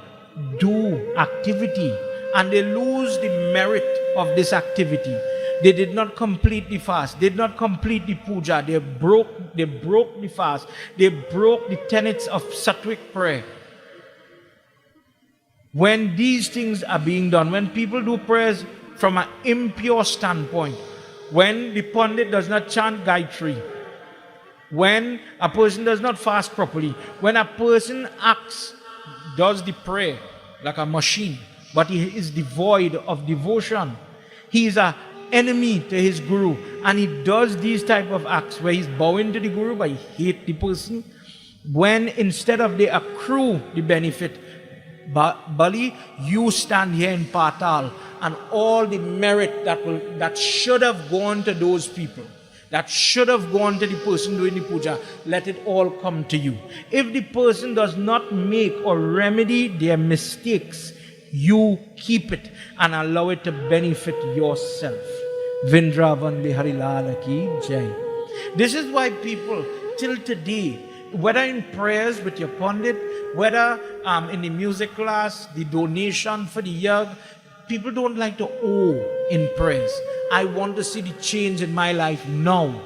do activity and they lose the merit of this activity, they did not complete the fast, did not complete the puja, they broke the fast, they broke the tenets of sattvic prayer. When these things are being done, when people do prayers from an impure standpoint, when the pundit does not chant Gayatri, when a person does not fast properly, when a person does the prayer like a machine, but he is devoid of devotion, he is an enemy to his guru, and he does these type of acts where he's bowing to the guru but he hates the person. When instead of they accrue the benefit, Bali, you stand here in Patal, and all the merit that should have gone to those people, that should have gone to the person doing the puja, let it all come to you. If the person does not make or remedy their mistakes, you keep it and allow it to benefit yourself. Vrindavan Bihari Lala ki jai. This is why people till today, whether in prayers with your pundit, whether in the music class, the donation for the yag, people don't like to owe in prayers. I want to see the change in my life now.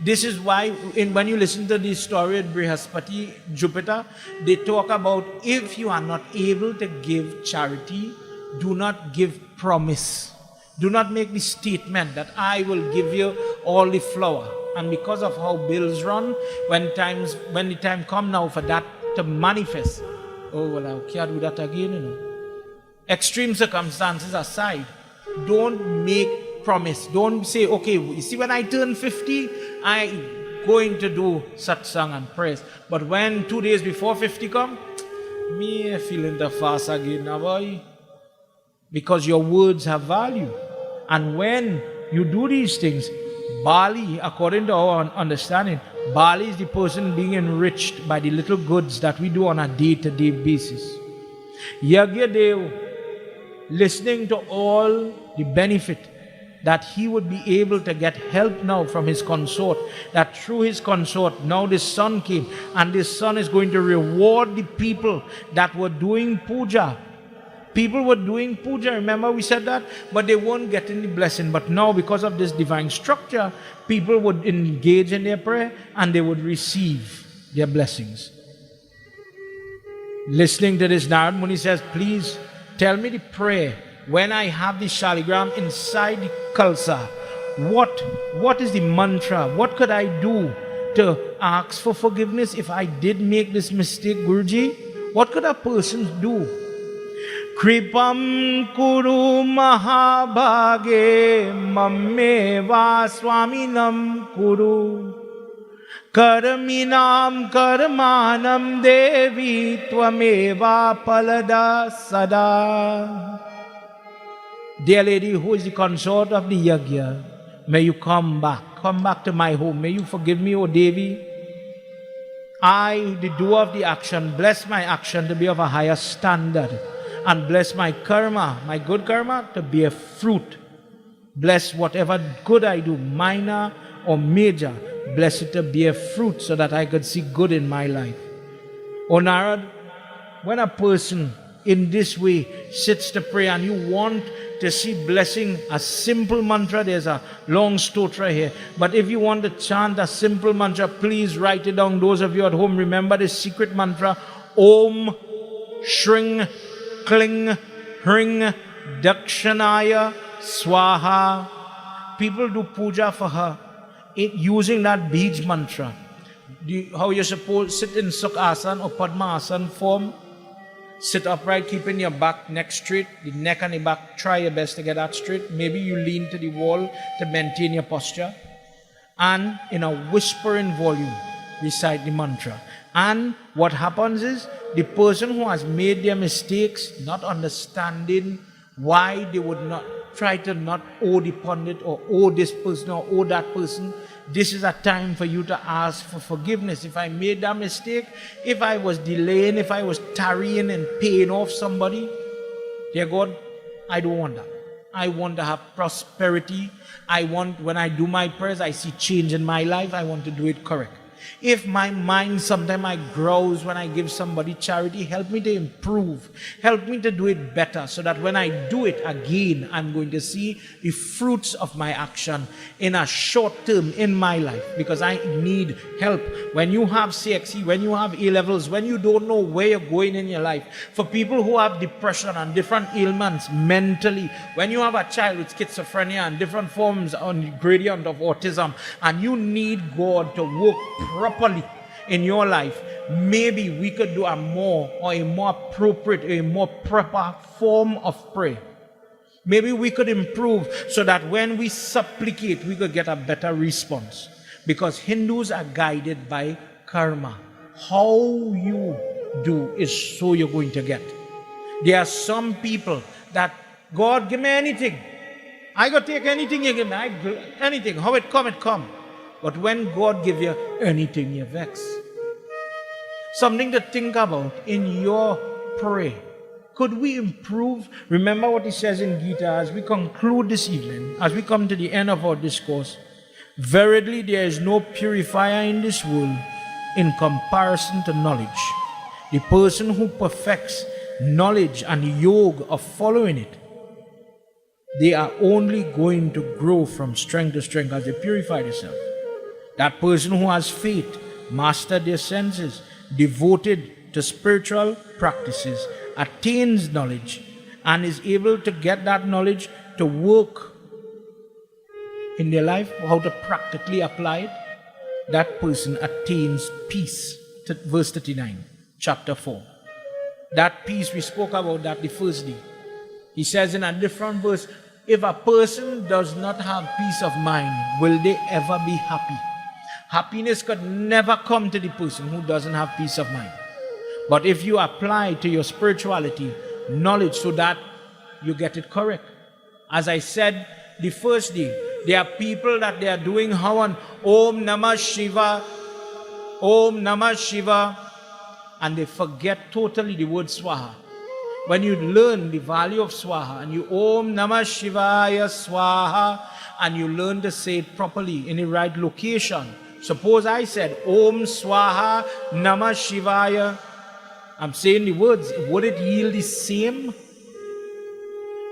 This is why when you listen to the story at Brihaspati, Jupiter, they talk about if you are not able to give charity, do not give promise. Do not make the statement that I will give you all the flour. And because of how bills run, when the time come now for that to manifest, oh well, I can't do that again, you know. Extreme circumstances aside, don't make promise. Don't say, okay, you see, when I turn 50, I'm going to do satsang and prayers. But when 2 days before 50 come, me feeling the fast again, boy. Because your words have value. And when you do these things, Bali, according to our understanding, Bali is the person being enriched by the little goods that we do on a day-to-day basis. Yagna, listening to all the benefit that he would be able to get help now from his consort, that through his consort now this son came, and this son is going to reward the people that were doing puja. People were doing puja, remember we said that? But they weren't getting the blessing. But now, because of this divine structure, people would engage in their prayer and they would receive their blessings. Listening to this, Narad Muni says, please tell me the prayer when I have the shaligram inside the kalsa. What is the mantra? What could I do to ask for forgiveness if I did make this mistake, Guruji? What could a person do? Kripam kuru mahabhage mammeva swaminam kuru karminam karmanam devi tvameva palada sada. Dear lady who is the consort of the Yagna, may you come back to my home. May you forgive me, O Devi. I, the doer of the action, bless my action to be of a higher standard. And bless my karma, my good karma, to bear fruit Bless whatever good I do, minor or major. Bless it to bear fruit so that I could see good in my life. Oh Narad, when a person in this way sits to pray and you want to see blessing, a simple mantra, there's a long stotra here, but if you want to chant a simple mantra, please write it down. Those of you at home, remember this secret mantra: Om Shring Kling Hring Dakshanaya Swaha. People do puja for her using that Bij mantra. How you're supposed to sit in Sukhasana or Padmasana form. Sit upright, keeping your back neck straight, the neck and the back, try your best to get that straight. Maybe you lean to the wall to maintain your posture. And in a whispering volume, recite the mantra. And what happens is, the person who has made their mistakes, not understanding why they would not try to not owe the pundit or owe this person or owe that person, this is a time for you to ask for forgiveness. If I made that mistake, if I was delaying, if I was tarrying and paying off somebody, dear God, I don't want that. I want to have prosperity. I want, when I do my prayers, I see change in my life. I want to do it correct. If my mind, sometimes I grouse when I give somebody charity, help me to improve. Help me to do it better so that when I do it again, I'm going to see the fruits of my action in a short term in my life, because I need help. When you have CXE, when you have A-levels, when you don't know where you're going in your life, for people who have depression and different ailments mentally, when you have a child with schizophrenia and different forms on the gradient of autism, and you need God to work properly in your life, maybe we could do a more appropriate, a more proper form of prayer. Maybe we could improve so that when we supplicate, we could get a better response. Because Hindus are guided by karma. How you do is so you're going to get. There are some people that, God, give me anything. I got to take anything you give me. Anything. How it come, it come. But when God give you anything, you vex. Something to think about in your prayer. Could we improve? Remember what he says in Gita as we conclude this evening, as we come to the end of our discourse. Verily, there is no purifier in this world in comparison to knowledge. The person who perfects knowledge and the yoga of following it, they are only going to grow from strength to strength as they purify themselves. That person who has faith, mastered their senses, devoted to spiritual practices, attains knowledge and is able to get that knowledge to work in their life, how to practically apply it, that person attains peace. Verse 39, chapter 4. That peace, we spoke about that the first day. He says in a different verse, if a person does not have peace of mind, will they ever be happy? Happiness could never come to the person who doesn't have peace of mind. But if you apply to your spirituality knowledge so that you get it correct. As I said the first day, there are people that they are doing Havan, Om Namah Shiva, Om Namah Shiva, and they forget totally the word Swaha. When you learn the value of Swaha and you Om Namah Shivaya Swaha and you learn to say it properly in the right location. Suppose I said Om Swaha Namah Shivaya. I'm saying the words, would it yield the same?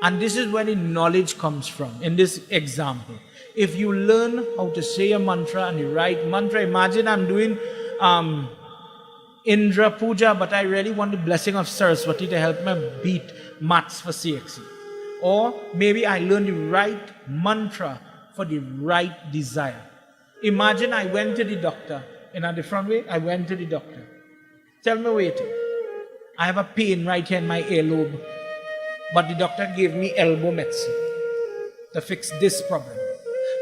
And this is where the knowledge comes from in this example. If you learn how to say a mantra and the right mantra, imagine I'm doing Indra Puja, but I really want the blessing of Saraswati to help me beat maths for CXE. Or maybe I learn the right mantra for the right desire. Imagine I went to the doctor in a different way. I went to the doctor. Tell me, wait, I have a pain right here in my earlobe, but the doctor gave me elbow medicine to fix this problem.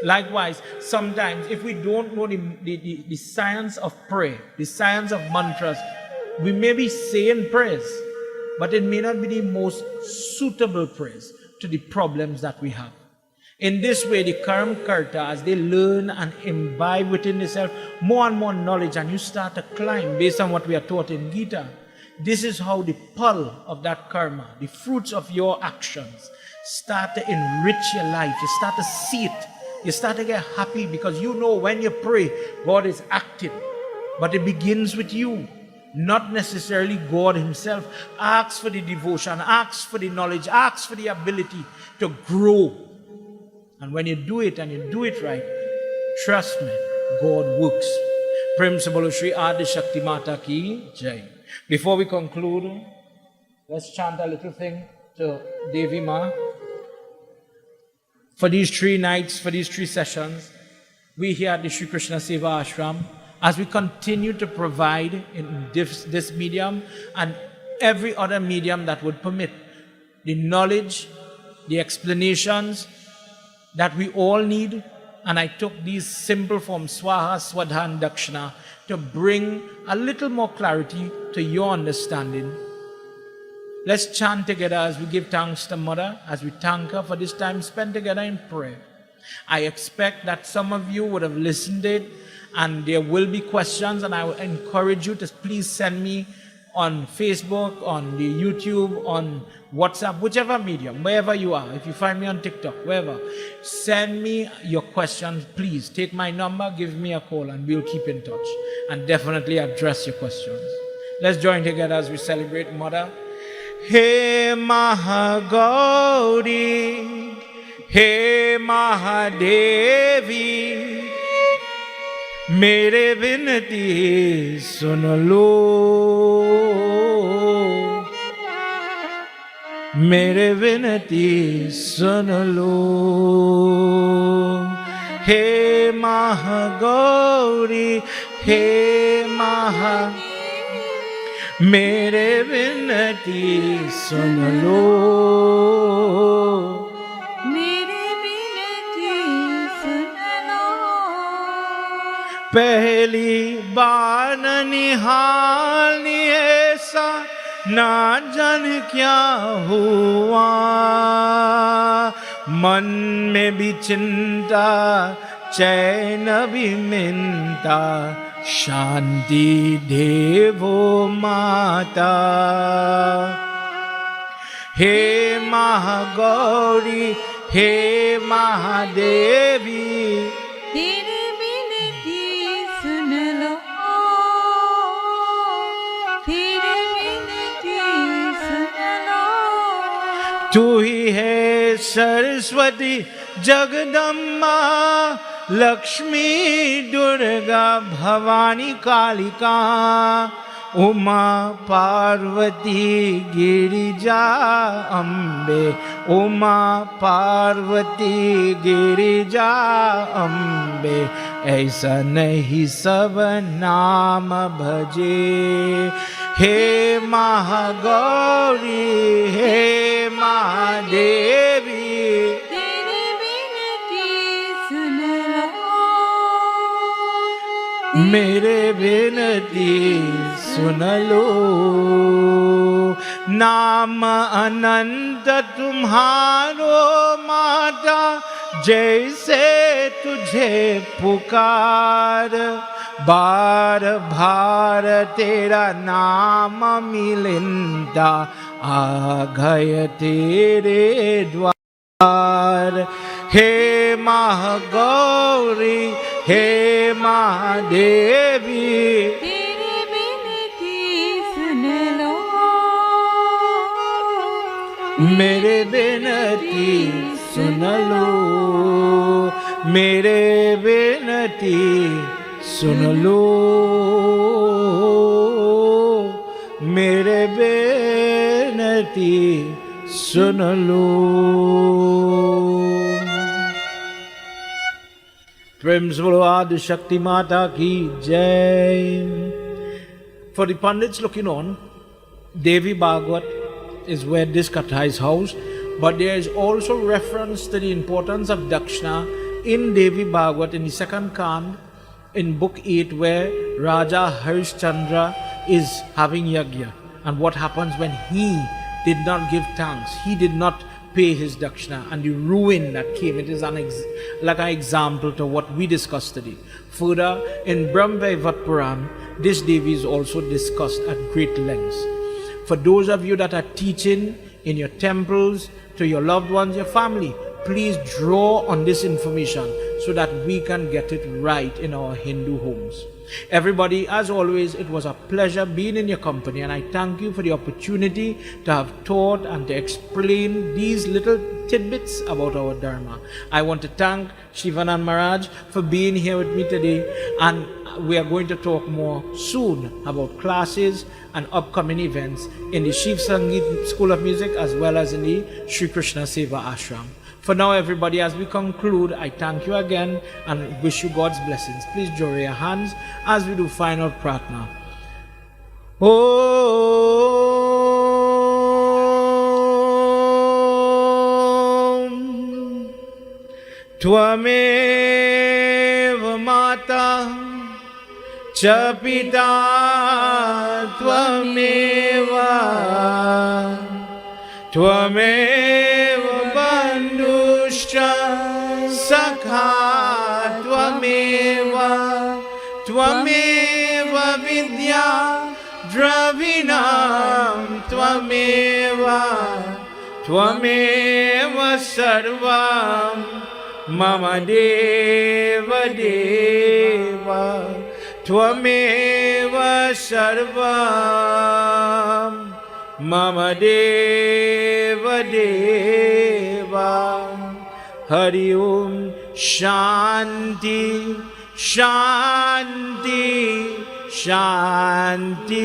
Likewise, sometimes if we don't know the science of prayer, the science of mantras, we may be saying prayers, but it may not be the most suitable prayers to the problems that we have. In this way, the Karam Karta, as they learn and imbibe within themselves more and more knowledge, and you start to climb based on what we are taught in Gita, this is how the pul of that karma, the fruits of your actions, start to enrich your life. You start to see it. You start to get happy because you know when you pray, God is active. But it begins with you, not necessarily God himself. Ask for the devotion, ask for the knowledge, ask for the ability to grow. And when you do it and you do it right, trust me, God works. Prem se bolo Shri Adi Shakti Mata ki Jai. Before we conclude, let's chant a little thing to Devi Ma. For these 3 nights, for these 3 sessions, we here at the Sri Krishna Seva Ashram, as we continue to provide in this medium and every other medium that would permit the knowledge, the explanations that we all need. And I took these simple forms, Swaha, Swadha and Dakshina, to bring a little more clarity to your understanding. Let's chant together as we give thanks to Mother, as we thank her for this time spent together in prayer. I expect that some of you would have listened to it, and there will be questions, and I will encourage you to please send me on Facebook, on the YouTube, on WhatsApp, whichever medium, wherever you are. If you find me on TikTok, wherever, send me your questions. Please take my number, give me a call, and we'll keep in touch and definitely address your questions. Let's join together as we celebrate Mother. He Mahagauri, He Mahadevi, मेरे विनती सुन लो, मेरे विनती सुन लो, हे महागौरी, हे महा, मेरे विनती सुन लो, पहली बार निहालनी ऐसा ना जान क्या हुआ, मन में भी चिंता चैन भी मिलता, शांति देवो माता, हे महागौरी, हे महादेवी, तू ही है सरस्वती जगदम्बा, लक्ष्मी दुर्गा भवानी कालिका, उमा पार्वती गिरिजा अम्बे, उमा पार्वती गिरिजा अम्बे, ऐसा नहीं सब नाम भजे, हे महागौरी, हे महादेवी, तेरी विनती सुन लो, मेरे विनती सुन लो, नाम अनंत तुम्हारो माता, जैसे तुझे पुकार, बार बार तेरा नाम मिलता, आ गए तेरे द्वार, हे महागौरी, हे महादेवी, तेरी विनती सुन लो, मेरे विनती सुन लो, मेरे विनती सुन लो, मेरे बेनती सुन लो. प्रेम से बोलो आदि शक्ति माता की जय. For the pundits looking on, Devi Bhagwat is where this katha is housed, but there is also reference to the importance of Dakshina in Devi Bhagwat in the second Kand, in book 8, where Raja Harishchandra is having Yagna, and what happens when he did not give thanks, he did not pay his Dakshina, and the ruin that came. It is like an example to what we discussed today. Further, in Brahmavaivat Puran, this Devi is also discussed at great lengths. For those of you that are teaching in your temples, to your loved ones, your family. Please draw on this information so that we can get it right in our Hindu homes. Everybody, as always, it was a pleasure being in your company, and I thank you for the opportunity to have taught and to explain these little tidbits about our Dharma. I want to thank Shivanand Maharaj for being here with me today, and we are going to talk more soon about classes and upcoming events in the Shiv Sangeet School of Music as well as in the Sri Krishna Seva Ashram. For now, everybody, as we conclude, I thank you again and wish you God's blessings. Please join your hands as we do final pratna. Om Tvameva Mata Cha Pita Tvameva Bandhuscha Sakha Tvameva Vidya Dravinam Tvameva Sarvam Mama Deva Deva Tvameva Sarvam Mama Deva Deva. Hari Om Shanti Shanti Shanti.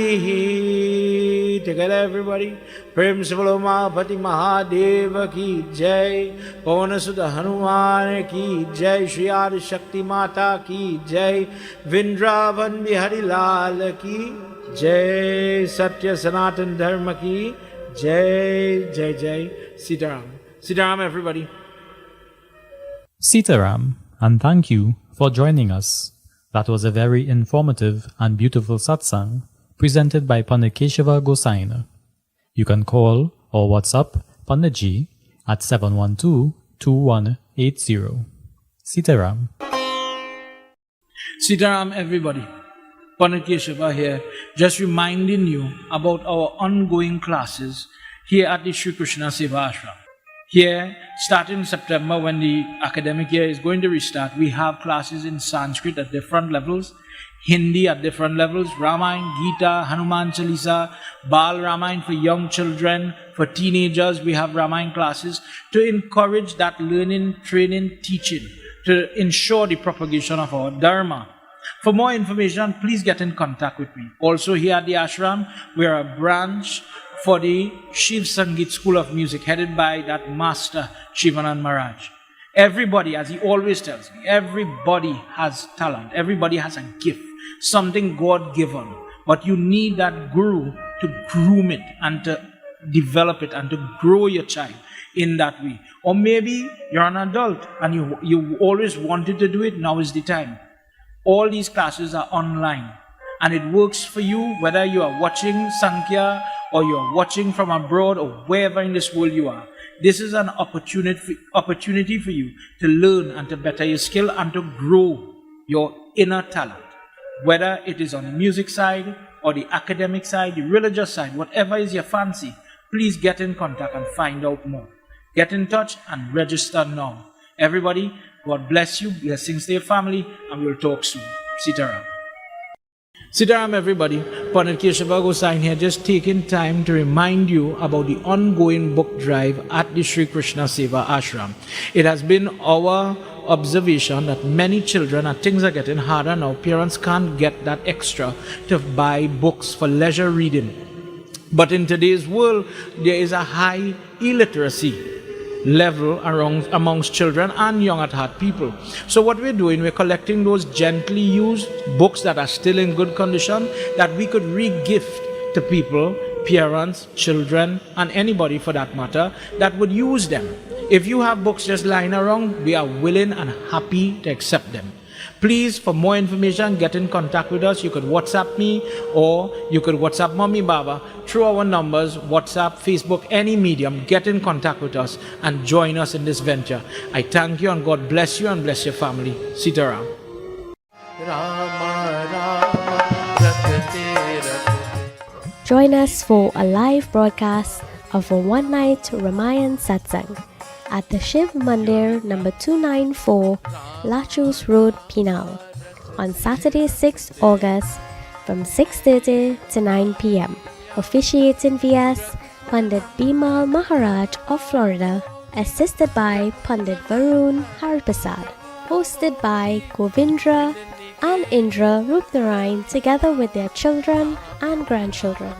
Together everybody. Prem se bolo Mahapati Mahadeva ki jai. Pawana Sudha Hanuman ki jai. Shri Adi Shakti Mata ki jai. Vrindavan Bihari Lal ki jai. Satya Sanatan Dharma ki jai. Jai Jai. Sitaram. Sitaram everybody. Sitaram, and thank you for joining us. That was a very informative and beautiful satsang presented by pundit Keshava Gosine. You can call or WhatsApp Panditji at 712-2180. Sitaram. Sitaram everybody. Pundit Keshava here, just reminding you about our ongoing classes here at the Sri Krishna Seva Ashram. Here, starting in September when the academic year is going to restart, we have classes in Sanskrit at different levels, Hindi at different levels, Ramayana, Gita, Hanuman Chalisa, Bal Ramayana for young children, for teenagers we have Ramayana classes to encourage that learning, training, teaching, to ensure the propagation of our Dharma. For more information, please get in contact with me. Also here at the ashram, we are a branch for the Shiv Sangeet School of Music headed by that master Shivanand Maharaj. Everybody, as he always tells me, everybody has talent, everybody has a gift, something God given, but you need that guru to groom it and to develop it and to grow your child in that way. Or maybe you're an adult and you always wanted to do it, now is the time. All these classes are online and it works for you whether you are watching Sankhya or you are watching from abroad or wherever in this world you are. This is an opportunity for you to learn and to better your skill and to grow your inner talent. Whether it is on the music side or the academic side, the religious side, whatever is your fancy, please get in contact and find out more. Get in touch and register now. Everybody, God bless you, blessings to your family, and we'll talk soon. Sitaram. Sitaram everybody, pundit Keshava Gosine here, just taking time to remind you about the ongoing book drive at the Sri Krishna Seva Ashram. It has been our observation that many children, and things are getting harder now, parents can't get that extra to buy books for leisure reading. But in today's world, there is a high illiteracy level amongst children and young at heart people. So what we're doing, we're collecting those gently used books that are still in good condition that we could re-gift to people, parents, children, and anybody for that matter that would use them. If you have books just lying around, we are willing and happy to accept them. Please, for more information, get in contact with us. You could WhatsApp me or you could WhatsApp Mommy Baba through our numbers, WhatsApp, Facebook, any medium. Get in contact with us and join us in this venture. I thank you and God bless you and bless your family. Sitaram. Join us for a live broadcast of a one-night Ramayan satsang at the Shiv Mandir number 294, Lachus Road, Pinal, on Saturday 6 August from 6:30 to 9 p.m. Officiating VS Pundit Bimal Maharaj of Florida, assisted by Pundit Varun Harprasad, hosted by Govindra and Indra Rupnarayan together with their children and grandchildren.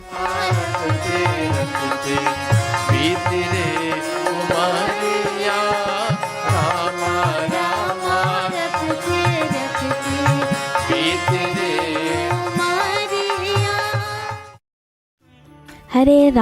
Hare Ram.